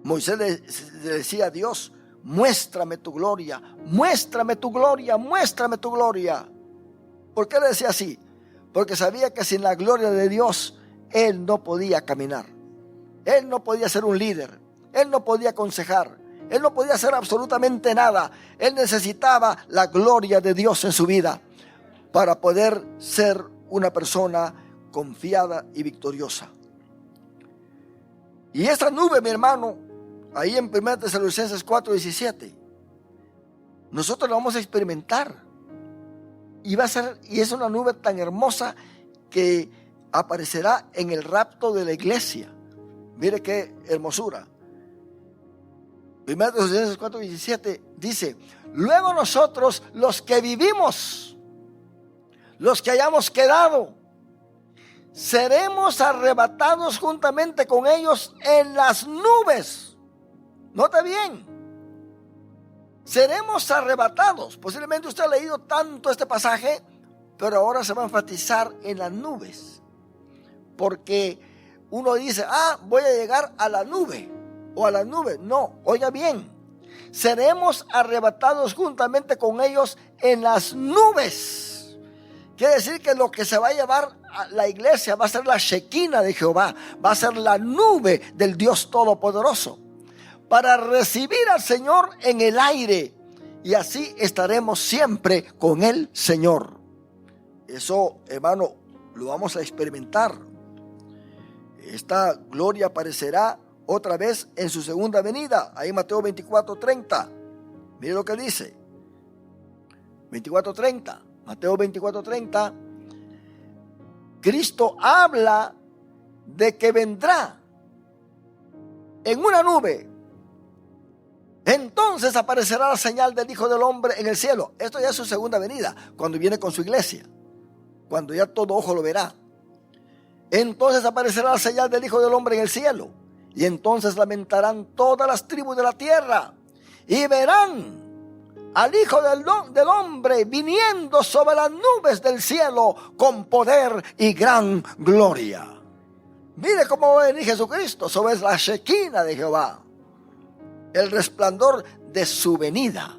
Moisés le decía a Dios: muéstrame tu gloria, muéstrame tu gloria, muéstrame tu gloria. ¿Por qué le decía así? Porque sabía que sin la gloria de Dios él no podía caminar. Él no podía ser un líder. Él no podía aconsejar. Él no podía hacer absolutamente nada. Él necesitaba la gloria de Dios en su vida para poder ser una persona confiada y victoriosa. Y esta nube, mi hermano, ahí en 1 Tesalonicenses 4:17, nosotros la vamos a experimentar. Y es una nube tan hermosa que aparecerá en el rapto de la iglesia. Mire qué hermosura. 1 Tesalonicenses 4:17 dice: luego nosotros, los que vivimos, los que hayamos quedado, seremos arrebatados juntamente con ellos en las nubes. Note bien, seremos arrebatados. Posiblemente usted ha leído tanto este pasaje, pero ahora se va a enfatizar en las nubes, porque uno dice: voy a llegar a la nube o a las nubes. No, oiga bien, seremos arrebatados juntamente con ellos en las nubes. Quiere decir que lo que se va a llevar a la iglesia va a ser la Shekinah de Jehová, va a ser la nube del Dios Todopoderoso, para recibir al Señor en el aire, y así estaremos siempre con el Señor. Eso, hermano, lo vamos a experimentar. Esta gloria aparecerá otra vez en su segunda venida. Ahí Mateo 24:30. Mire lo que dice. 24:30. Mateo 24:30. Cristo habla de que vendrá en una nube. Entonces aparecerá la señal del Hijo del Hombre en el cielo. Esto ya es su segunda venida, cuando viene con su iglesia, cuando ya todo ojo lo verá. Entonces aparecerá la señal del Hijo del Hombre en el cielo, y entonces lamentarán todas las tribus de la tierra, y verán al Hijo del Hombre viniendo sobre las nubes del cielo con poder y gran gloria. Mire cómo va a venir Jesucristo sobre la Shekinah de Jehová, el resplandor de su venida.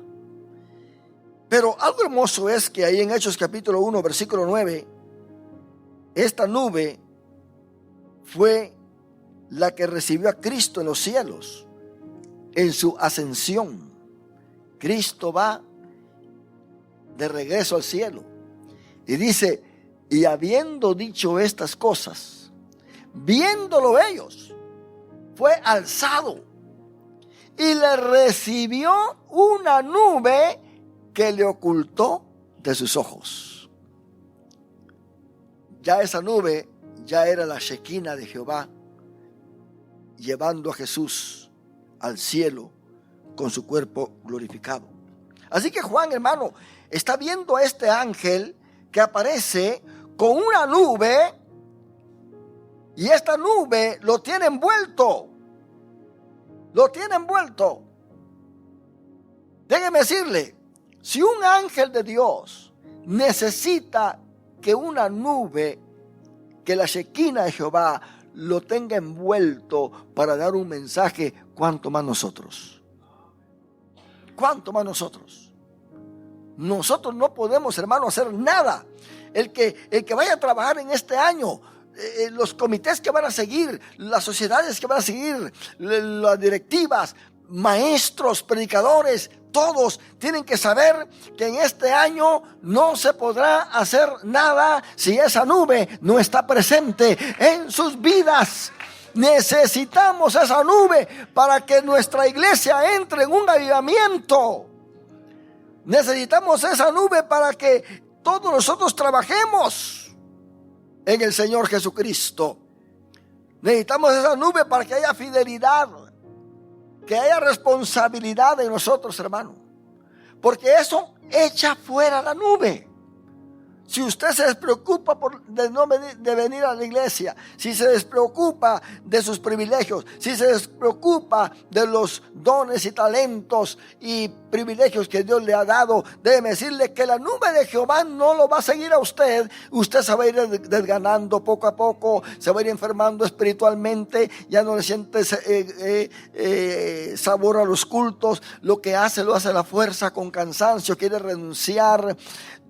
Pero algo hermoso es que ahí en Hechos capítulo 1 versículo 9, esta nube fue la que recibió a Cristo en los cielos, en su ascensión. Cristo va de regreso al cielo y dice: y habiendo dicho estas cosas, viéndolo ellos, fue alzado y le recibió una nube que le ocultó de sus ojos. Ya esa nube ya era la Shekinah de Jehová, llevando a Jesús al cielo con su cuerpo glorificado. Así que Juan, hermano, está viendo a este ángel que aparece con una nube, y esta nube lo tiene envuelto. Lo tiene envuelto. Déjeme decirle, si un ángel de Dios necesita que una nube, que la Shekinah de Jehová lo tenga envuelto para dar un mensaje, ¿cuánto más nosotros? ¿Cuánto más nosotros? Nosotros no podemos, hermano, hacer nada. El que vaya a trabajar en este año, los comités que van a seguir, las sociedades que van a seguir, las directivas, maestros, predicadores, Todos tienen que saber que en este año no se podrá hacer nada si esa nube no está presente en sus vidas. Necesitamos esa nube para que nuestra iglesia entre en un avivamiento. Necesitamos esa nube para que todos nosotros trabajemos en el Señor Jesucristo. Necesitamos esa nube para que haya fidelidad, que haya responsabilidad en nosotros, hermano. Porque eso echa fuera la nube. Si usted se despreocupa de venir a la iglesia, si se despreocupa de sus privilegios, si se despreocupa de los dones y talentos y privilegios que Dios le ha dado, déjeme decirle que la nube de Jehová no lo va a seguir a usted. Usted se va a ir desganando poco a poco, se va a ir enfermando espiritualmente, ya no le siente sabor a los cultos, lo hace a la fuerza, con cansancio, quiere renunciar.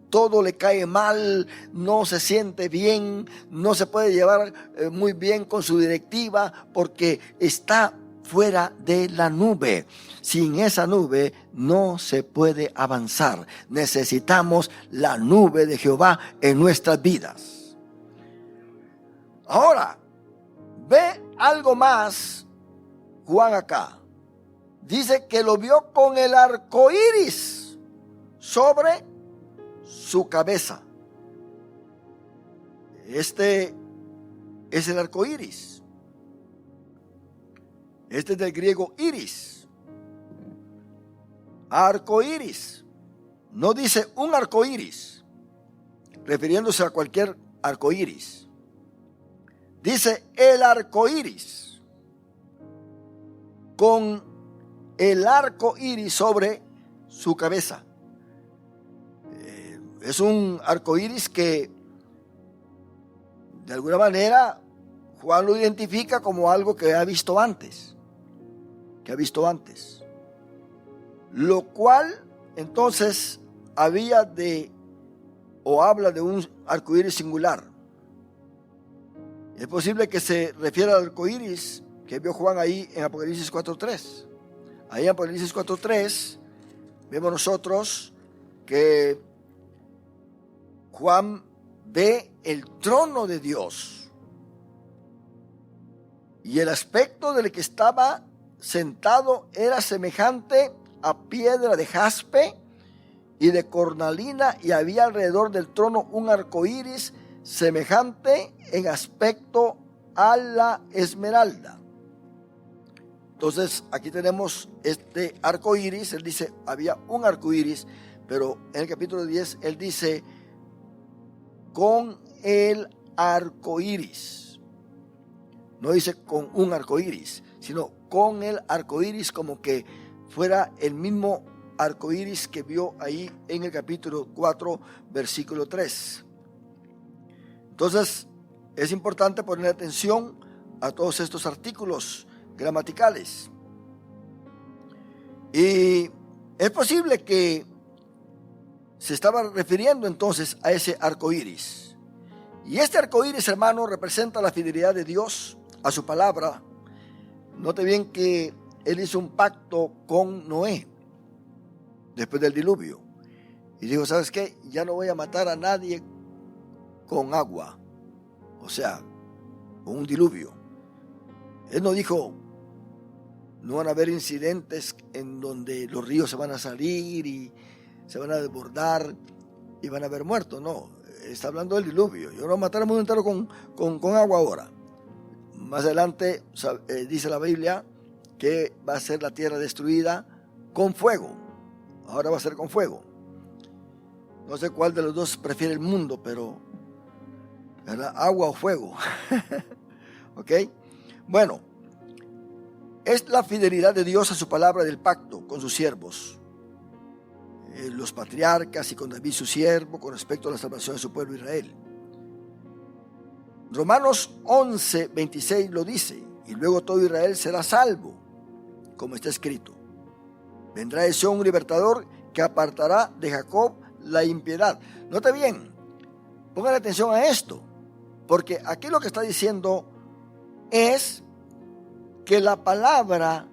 Todo le cae mal, no se siente bien, no se puede llevar muy bien con su directiva porque está fuera de la nube. Sin esa nube no se puede avanzar. Necesitamos la nube de Jehová en nuestras vidas. Ahora, ve algo más Juan acá. Dice que lo vio con el arco iris sobre su cabeza. Este es el arco iris. Este es del griego iris. Arco iris. No dice un arco iris, refiriéndose a cualquier arco iris. Dice el arco iris, con el arco iris sobre su cabeza. Es un arco iris que de alguna manera Juan lo identifica como algo que ha visto antes. Lo cual entonces habla de un arco iris singular. Es posible que se refiera al arco iris que vio Juan ahí en Apocalipsis 4:3. Ahí en Apocalipsis 4:3 vemos nosotros que Juan ve el trono de Dios y el aspecto del que estaba sentado era semejante a piedra de jaspe y de cornalina, y había alrededor del trono un arco iris semejante en aspecto a la esmeralda. Entonces aquí tenemos este arco iris. Él dice había un arco iris, pero en el capítulo 10 él dice con el arco iris. No dice con un arco iris, sino con el arco iris, como que fuera el mismo arco iris que vio ahí en el capítulo 4, versículo 3. Entonces, es importante poner atención a todos estos artículos gramaticales. Y es posible que se estaba refiriendo entonces a ese arco iris. Y este arco iris, hermano, representa la fidelidad de Dios a su palabra. Note bien que él hizo un pacto con Noé después del diluvio. Y dijo, ¿sabes qué? Ya no voy a matar a nadie con agua. O sea, con un diluvio. Él no dijo, no van a haber incidentes en donde los ríos se van a salir y se van a desbordar y van a haber muertos. No, está hablando del diluvio. Yo no voy a matar al mundo entero con agua ahora. Más adelante dice la Biblia que va a ser la tierra destruida con fuego. Ahora va a ser con fuego. No sé cuál de los dos prefiere el mundo, pero ¿verdad? Agua o fuego. ¿Ok? Bueno, es la fidelidad de Dios a su palabra del pacto con sus siervos, los patriarcas, y con David su siervo, con respecto a la salvación de su pueblo Israel. Romanos 11:26 lo dice, y luego todo Israel será salvo, como está escrito. Vendrá de Sión un libertador que apartará de Jacob la impiedad. Note bien, pongan atención a esto, porque aquí lo que está diciendo es que la palabra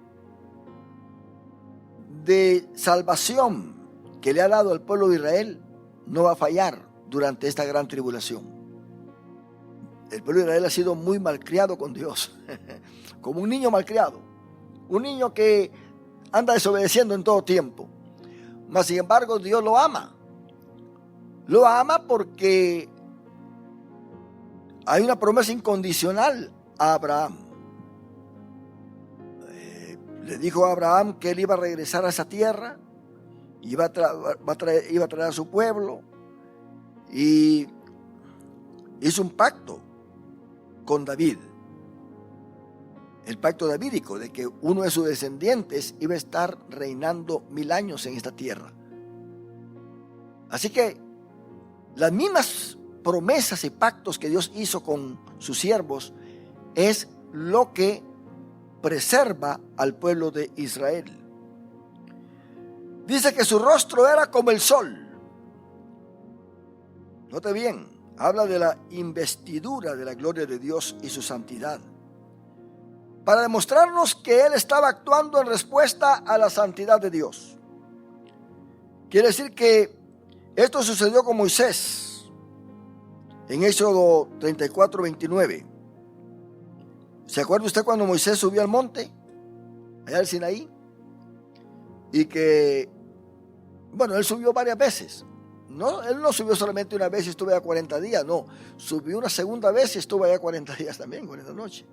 de salvación que le ha dado al pueblo de Israel no va a fallar durante esta gran tribulación. El pueblo de Israel ha sido muy malcriado con Dios, como un niño malcriado, un niño que anda desobedeciendo en todo tiempo. Mas sin embargo Dios lo ama. Lo ama porque hay una promesa incondicional a Abraham. Le dijo a Abraham que él iba a regresar a esa tierra, iba a traer a su pueblo, y hizo un pacto con David, el pacto davídico, de que uno de sus descendientes iba a estar reinando 1000 años en esta tierra. Así que las mismas promesas y pactos que Dios hizo con sus siervos es lo que preserva al pueblo de Israel. Dice que su rostro era como el sol. Note bien, habla de la investidura de la gloria de Dios y su santidad, para demostrarnos que Él estaba actuando en respuesta a la santidad de Dios. Quiere decir que esto sucedió con Moisés en Éxodo 34:29. ¿Se acuerda usted cuando Moisés subió al monte, allá al Sinaí? Y que, bueno, él subió varias veces. No, él no subió solamente una vez y estuvo allá 40 días, no. Subió una segunda vez y estuvo allá 40 días también, 40 noches.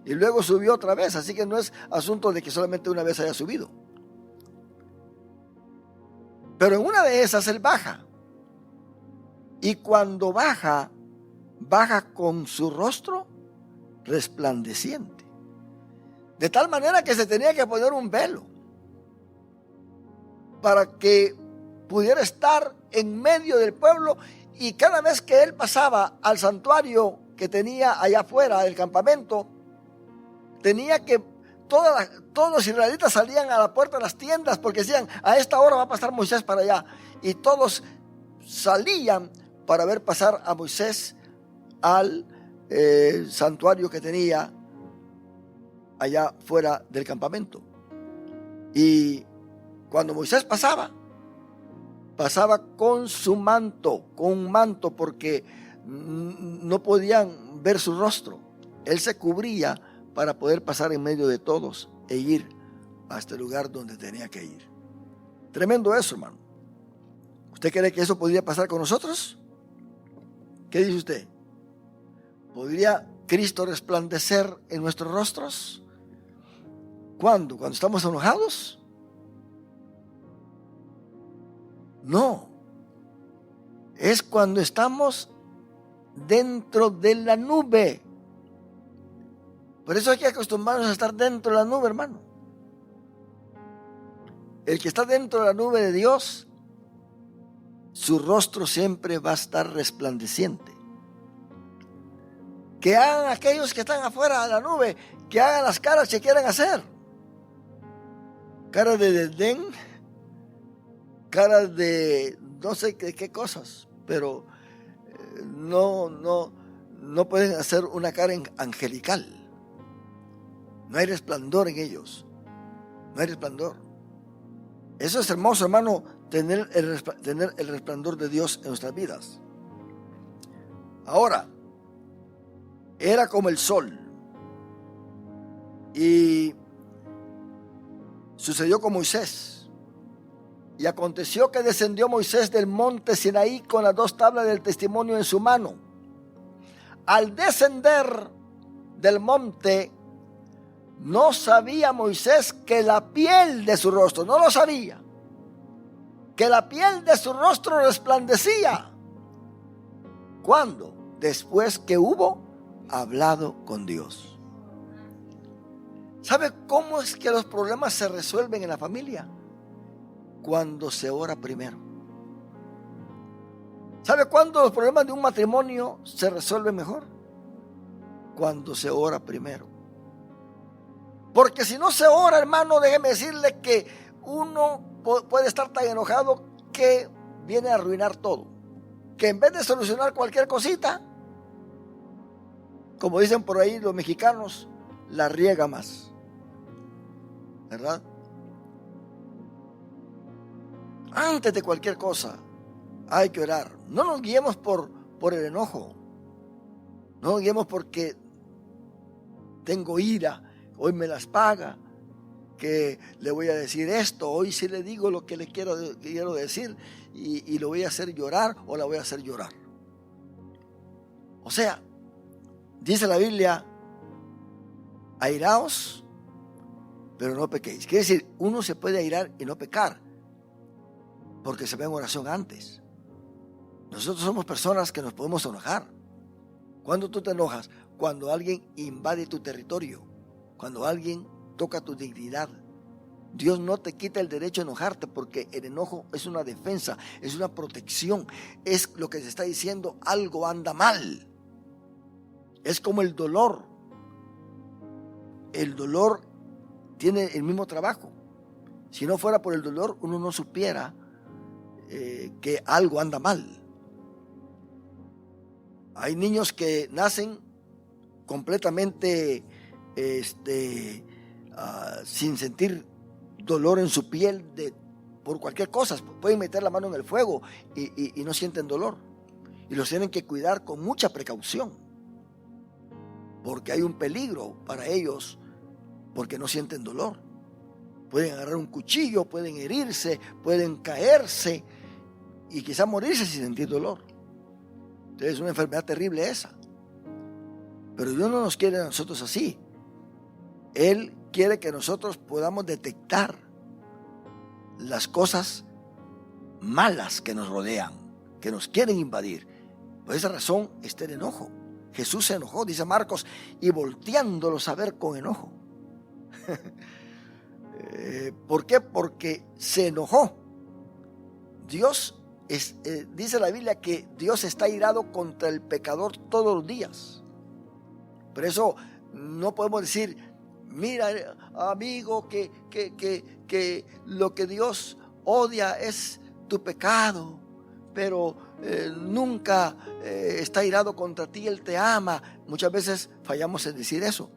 Y luego subió otra vez, así que no es asunto de que solamente una vez haya subido. Pero en una de esas él baja. Y cuando baja, baja con su rostro resplandeciente. De tal manera que se tenía que poner un velo para que pudiera estar en medio del pueblo, y cada vez que él pasaba al santuario que tenía allá afuera del campamento, tenía que todos los israelitas salían a la puerta de las tiendas porque decían: a esta hora va a pasar Moisés para allá, y todos salían para ver pasar a Moisés al santuario que tenía allá fuera del campamento. Y cuando Moisés pasaba con su manto, con un manto, porque no podían ver su rostro. Él se cubría para poder pasar en medio de todos e ir hasta el lugar donde tenía que ir. Tremendo eso, hermano. ¿Usted cree que eso podría pasar con nosotros? ¿Qué dice usted? ¿Podría Cristo resplandecer en nuestros rostros? ¿Cuándo? ¿Cuando estamos enojados? No. Es cuando estamos dentro de la nube. Por eso hay que acostumbrarnos a estar dentro de la nube, hermano. El que está dentro de la nube de Dios, su rostro siempre va a estar resplandeciente. Que hagan aquellos que están afuera de la nube, que hagan las caras que quieran hacer. Caras de desdén, caras de no sé qué cosas, pero no pueden hacer una cara angelical. No hay resplandor en ellos. No hay resplandor. Eso es hermoso, hermano, tener el resplandor de Dios en nuestras vidas. Ahora, era como el sol. Y sucedió con Moisés. Y aconteció que descendió Moisés del monte Sinaí con las 2 tablas del testimonio en su mano. Al descender del monte, no sabía Moisés que la piel de su rostro, no lo sabía, que la piel de su rostro resplandecía. ¿Cuándo? Después que hubo hablado con Dios. ¿Sabe cómo es que los problemas se resuelven en la familia? Cuando se ora primero. ¿Sabe cuándo los problemas de un matrimonio se resuelven mejor? Cuando se ora primero. Porque si no se ora, hermano, déjeme decirle que uno puede estar tan enojado que viene a arruinar todo. Que en vez de solucionar cualquier cosita, como dicen por ahí los mexicanos, la riega más. ¿Verdad? Antes de cualquier cosa hay que orar. No nos guiemos por el enojo. No nos guiemos porque tengo ira, hoy me las paga, que le voy a decir esto, hoy sí le digo lo que le quiero decir y lo voy a hacer llorar o la voy a hacer llorar. O sea, dice la Biblia, airaos, pero no pequéis. Quiere decir, uno se puede airar y no pecar, porque se ve en oración antes. Nosotros somos personas que nos podemos enojar. ¿Cuándo tú te enojas? Cuando alguien invade tu territorio, cuando alguien toca tu dignidad. Dios no te quita el derecho a enojarte, porque el enojo es una defensa, es una protección, es lo que se está diciendo, algo anda mal. Es como el dolor. El dolor tiene el mismo trabajo. Si no fuera por el dolor, uno no supiera que algo anda mal. Hay niños que nacen completamente sin sentir dolor en su piel por cualquier cosa. Pueden meter la mano en el fuego y no sienten dolor. Y los tienen que cuidar con mucha precaución, porque hay un peligro para ellos, porque no sienten dolor. Pueden agarrar un cuchillo, pueden herirse, pueden caerse y quizás morirse sin sentir dolor. Entonces es una enfermedad terrible esa. Pero Dios no nos quiere a nosotros así. Él quiere que nosotros podamos detectar las cosas malas que nos rodean, que nos quieren invadir. Por esa razón está el enojo. Jesús se enojó, dice Marcos, y volteándolos a ver con enojo. ¿Por qué? Porque se enojó. Dios dice la Biblia que Dios está irado contra el pecador todos los días. Por eso no podemos decir, mira, amigo, que lo que Dios odia es tu pecado, pero nunca está irado contra ti, Él te ama. Muchas veces fallamos en decir eso,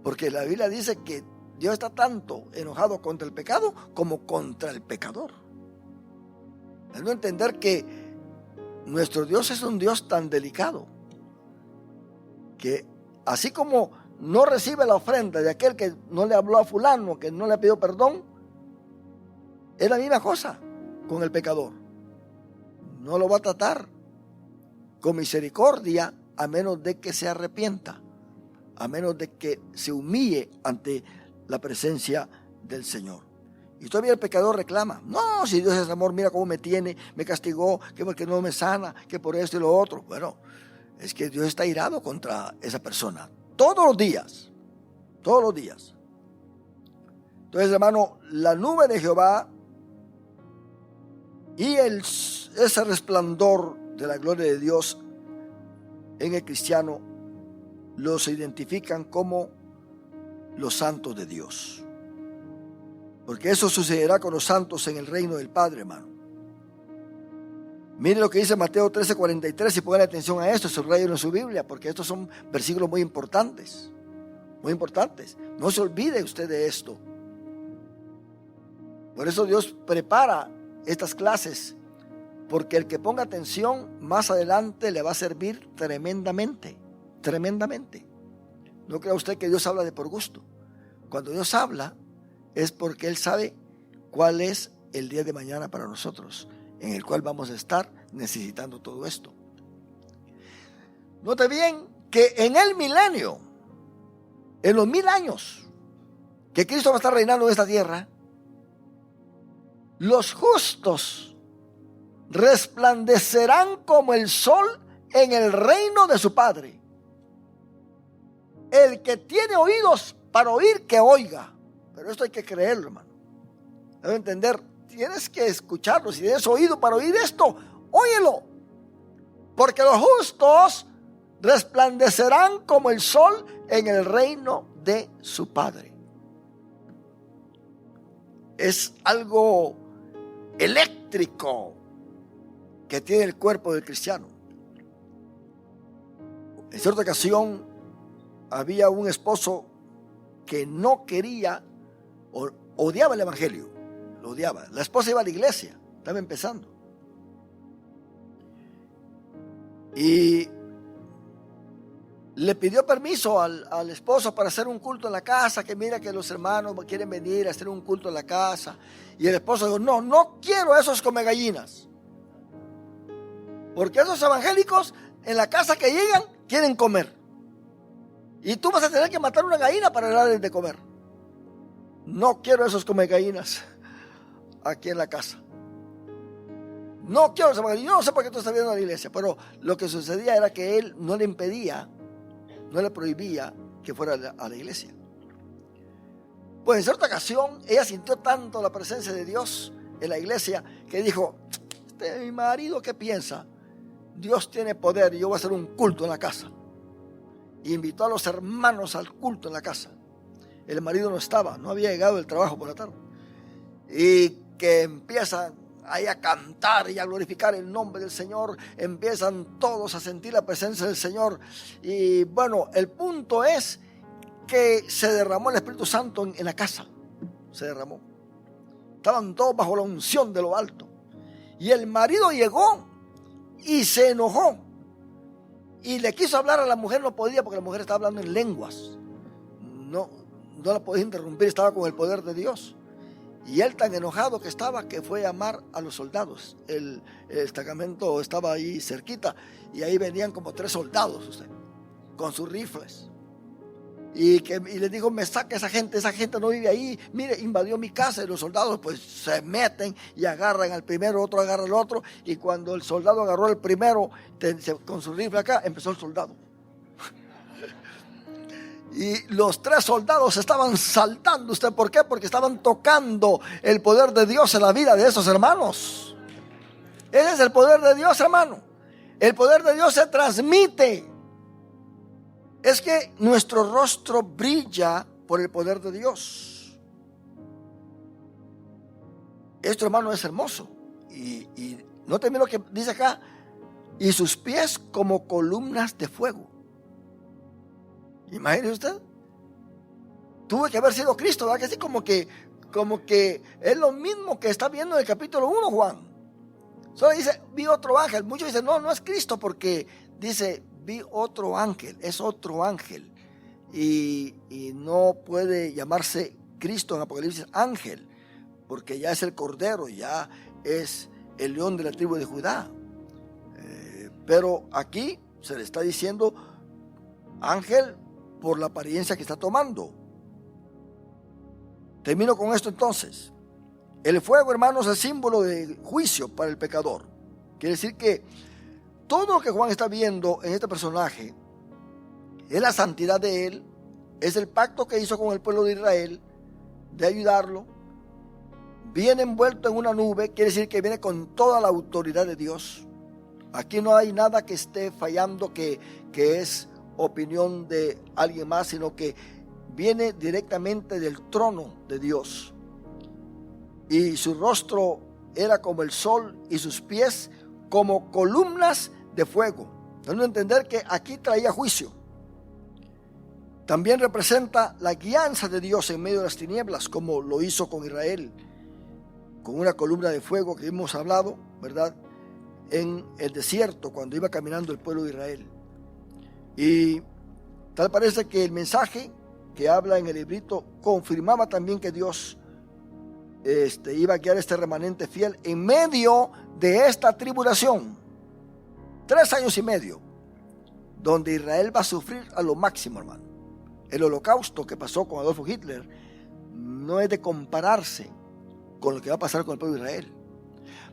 porque la Biblia dice que Dios está tanto enojado contra el pecado como contra el pecador. Es no entender que nuestro Dios es un Dios tan delicado, que así como no recibe la ofrenda de aquel que no le habló a fulano, que no le pidió perdón, es la misma cosa con el pecador. No lo va a tratar con misericordia a menos de que se arrepienta, a menos de que se humille ante la presencia del Señor. Y todavía el pecador reclama, no, si Dios es amor, mira cómo me tiene, me castigó, que porque no me sana, que por esto y lo otro. Bueno, es que Dios está irado contra esa persona todos los días, todos los días. Entonces, hermano, la nube de Jehová y ese resplandor de la gloria de Dios en el cristiano los identifican como los santos de Dios. Porque eso sucederá con los santos en el reino del Padre, hermano. Mire lo que dice Mateo 13:43 y pongan atención a esto, subrayen en su Biblia, porque estos son versículos muy importantes. Muy importantes. No se olvide usted de esto. Por eso Dios prepara estas clases, porque el que ponga atención más adelante le va a servir tremendamente, tremendamente. No crea usted que Dios habla de por gusto. Cuando Dios habla es porque Él sabe cuál es el día de mañana para nosotros, en el cual vamos a estar necesitando todo esto. Note bien que en el milenio, en los 1000 años que Cristo va a estar reinando en esta tierra, los justos resplandecerán como el sol en el reino de su Padre. El que tiene oídos para oír, que oiga. Pero esto hay que creerlo, hermano. Debe entender, tienes que escucharlo. Si tienes oído para oír esto, óyelo. Porque los justos resplandecerán como el sol en el reino de su Padre. Es algo eléctrico que tiene el cuerpo del cristiano. En cierta ocasión había un esposo que no quería, odiaba el evangelio, lo odiaba. La esposa iba a la iglesia, estaba empezando. Y le pidió permiso al esposo para hacer un culto en la casa, que mira que los hermanos quieren venir a hacer un culto en la casa. Y el esposo dijo, no quiero esos come gallinas. Porque esos evangélicos en la casa que llegan quieren comer. Y tú vas a tener que matar una gallina para darles de comer. No quiero esos come gallinas aquí en la casa. No quiero esos evangélicos. Yo no sé por qué tú estás viendo a la iglesia, pero lo que sucedía era que él no le impedía, no le prohibía que fuera a la iglesia. Pues en cierta ocasión ella sintió tanto la presencia de Dios en la iglesia que dijo, mi marido, ¿qué piensa? Dios tiene poder y yo voy a hacer un culto en la casa. Y invitó a los hermanos al culto en la casa. El marido no estaba, no había llegado del trabajo por la tarde. Y que empiezan ahí a cantar y a glorificar el nombre del Señor. Empiezan todos a sentir la presencia del Señor. Y bueno, el punto es que se derramó el Espíritu Santo en la casa. Se derramó. Estaban todos bajo la unción de lo alto. Y el marido llegó y se enojó. Y le quiso hablar a la mujer, no podía porque la mujer estaba hablando en lenguas. No la podía interrumpir, estaba con el poder de Dios. Y él tan enojado que estaba que fue a llamar a los soldados. El destacamento estaba ahí cerquita y ahí venían como 3 soldados con sus rifles. Y les dijo, me saca esa gente no vive ahí, mire, invadió mi casa. Y los soldados pues se meten y agarran al primero, otro agarra al otro. Y cuando el soldado agarró al primero con su rifle acá, empezó el soldado. Y los 3 soldados estaban saltando. ¿Usted por qué? Porque estaban tocando el poder de Dios en la vida de esos hermanos. Ese es el poder de Dios, hermano. El poder de Dios se transmite. Es que nuestro rostro brilla por el poder de Dios. Esto, hermano, es hermoso. Y note lo que dice acá. Y sus pies como columnas de fuego. Imagínese usted. Tuvo que haber sido Cristo, ¿verdad? Que así como que es lo mismo que está viendo en el capítulo 1, Juan. Solo dice, vi otro ángel. Muchos dicen, no es Cristo, porque dice, vi otro ángel, es otro ángel. Y no puede llamarse Cristo en Apocalipsis ángel, porque ya es el Cordero, ya es el león de la tribu de Judá. Pero aquí se le está diciendo ángel por la apariencia que está tomando. Termino con esto entonces. El fuego, hermanos, es símbolo de juicio para el pecador. Quiere decir que todo lo que Juan está viendo en este personaje es la santidad de él, es el pacto que hizo con el pueblo de Israel de ayudarlo. Viene envuelto en una nube, quiere decir que viene con toda la autoridad de Dios. Aquí no hay nada que esté fallando, que es opinión de alguien más, sino que viene directamente del trono de Dios. Y su rostro era como el sol y sus pies como columnas de fuego. Dando a entender que aquí traía juicio. También representa la guianza de Dios en medio de las tinieblas, como lo hizo con Israel, con una columna de fuego que hemos hablado, ¿verdad?, en el desierto, cuando iba caminando el pueblo de Israel. Y tal parece que el mensaje que habla en el librito confirmaba también que Dios iba a guiar este remanente fiel en medio de esta tribulación. 3 años y medio, donde Israel va a sufrir a lo máximo, hermano. El holocausto que pasó con Adolfo Hitler no es de compararse con lo que va a pasar con el pueblo de Israel.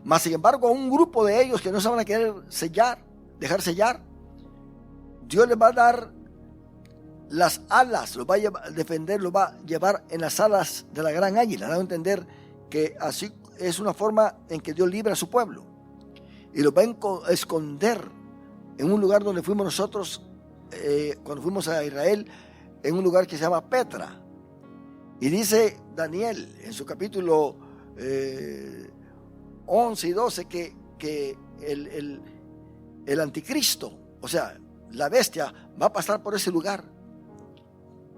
Mas, sin embargo, a un grupo de ellos que no se van a querer dejar sellar, Dios les va a dar las alas, los va a defender, los va a llevar en las alas de la gran águila. Da a entender que así es una forma en que Dios libra a su pueblo. Y los va a esconder en un lugar donde fuimos nosotros, cuando fuimos a Israel, en un lugar que se llama Petra. Y dice Daniel en su capítulo 11 y 12 que el anticristo, o sea, la bestia, va a pasar por ese lugar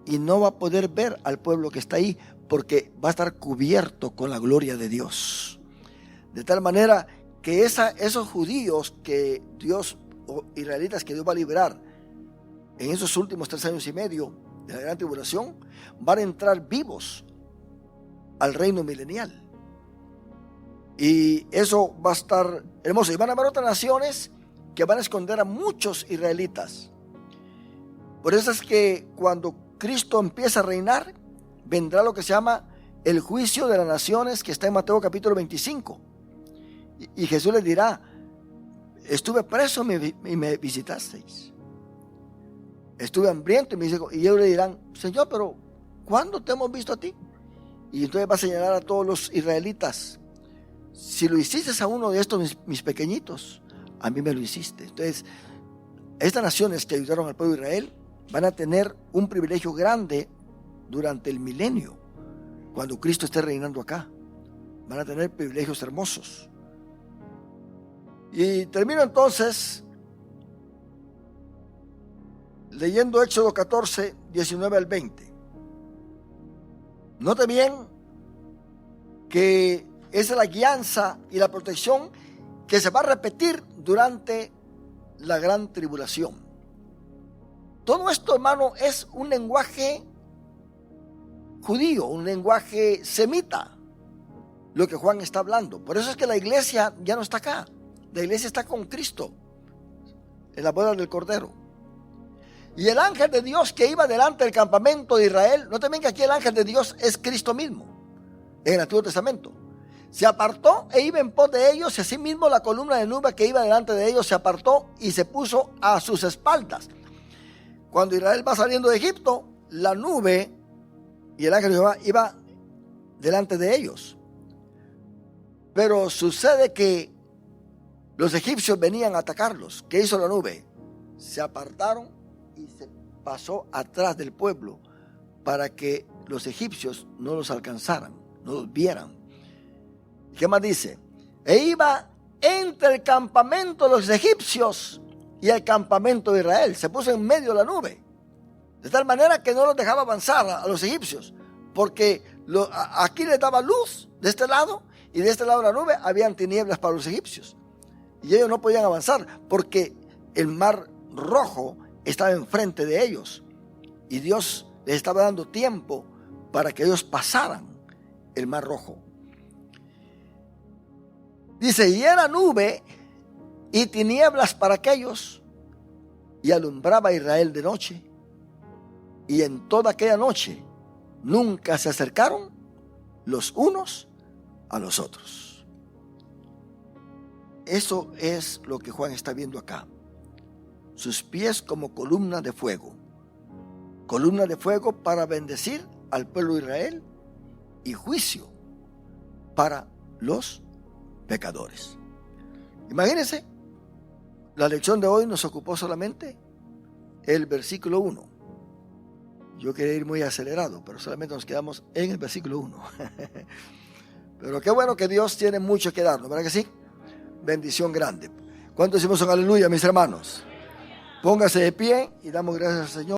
y no va a poder ver al pueblo que está ahí, porque va a estar cubierto con la gloria de Dios. De tal manera que esos judíos que Dios, o israelitas que Dios va a liberar en esos últimos 3 años y medio de la gran tribulación, van a entrar vivos al reino milenial. Y eso va a estar hermoso. Y van a haber otras naciones que van a esconder a muchos israelitas. Por eso es que cuando Cristo empieza a reinar, vendrá lo que se llama el juicio de las naciones, que está en Mateo capítulo 25. Y Jesús les dirá: estuve preso y me visitasteis. Estuve hambriento y ellos le dirán: Señor, pero ¿cuándo te hemos visto a ti? Y entonces va a señalar a todos los israelitas: si lo hiciste a uno de estos mis pequeñitos, a mí me lo hiciste. Entonces, estas naciones que ayudaron al pueblo de Israel van a tener un privilegio grande durante el milenio, cuando Cristo esté reinando acá. Van a tener privilegios hermosos. Y termino entonces leyendo Éxodo 14, 19 al 20. Note bien que esa es la guianza y la protección que se va a repetir durante la gran tribulación. Todo esto, hermano, es un lenguaje judío, un lenguaje semita, lo que Juan está hablando. Por eso es que la iglesia ya no está acá. La iglesia está con Cristo en la boda del Cordero. Y el ángel de Dios que iba delante del campamento de Israel, no temen que aquí el ángel de Dios es Cristo mismo, en el Antiguo Testamento. Se apartó e iba en pos de ellos, y asimismo la columna de nube que iba delante de ellos se apartó y se puso a sus espaldas. Cuando Israel va saliendo de Egipto, la nube y el ángel de Jehová iba delante de ellos. Pero sucede que los egipcios venían a atacarlos. ¿Qué hizo la nube? Se apartaron y se pasó atrás del pueblo para que los egipcios no los alcanzaran, no los vieran. ¿Qué más dice? E iba entre el campamento de los egipcios y el campamento de Israel. Se puso en medio de la nube, de tal manera que no los dejaba avanzar a los egipcios, porque aquí les daba luz de este lado, y de este lado de la nube habían tinieblas para los egipcios, y ellos no podían avanzar porque el mar rojo estaba enfrente de ellos, y Dios les estaba dando tiempo para que ellos pasaran el mar rojo. Dice: y era nube y tinieblas para aquellos, y alumbraba a Israel de noche, y en toda aquella noche nunca se acercaron los unos a los otros. Eso es lo que Juan está viendo acá. Sus pies como columna de fuego para bendecir al pueblo de Israel, y juicio para los pecadores. Imagínense, la lección de hoy nos ocupó solamente el versículo 1. Yo quería ir muy acelerado, pero solamente nos quedamos en el versículo 1. Pero qué bueno que Dios tiene mucho que darnos, ¿verdad que sí? Bendición grande. ¿Cuántos decimos un aleluya, mis hermanos? Póngase de pie y damos gracias al Señor.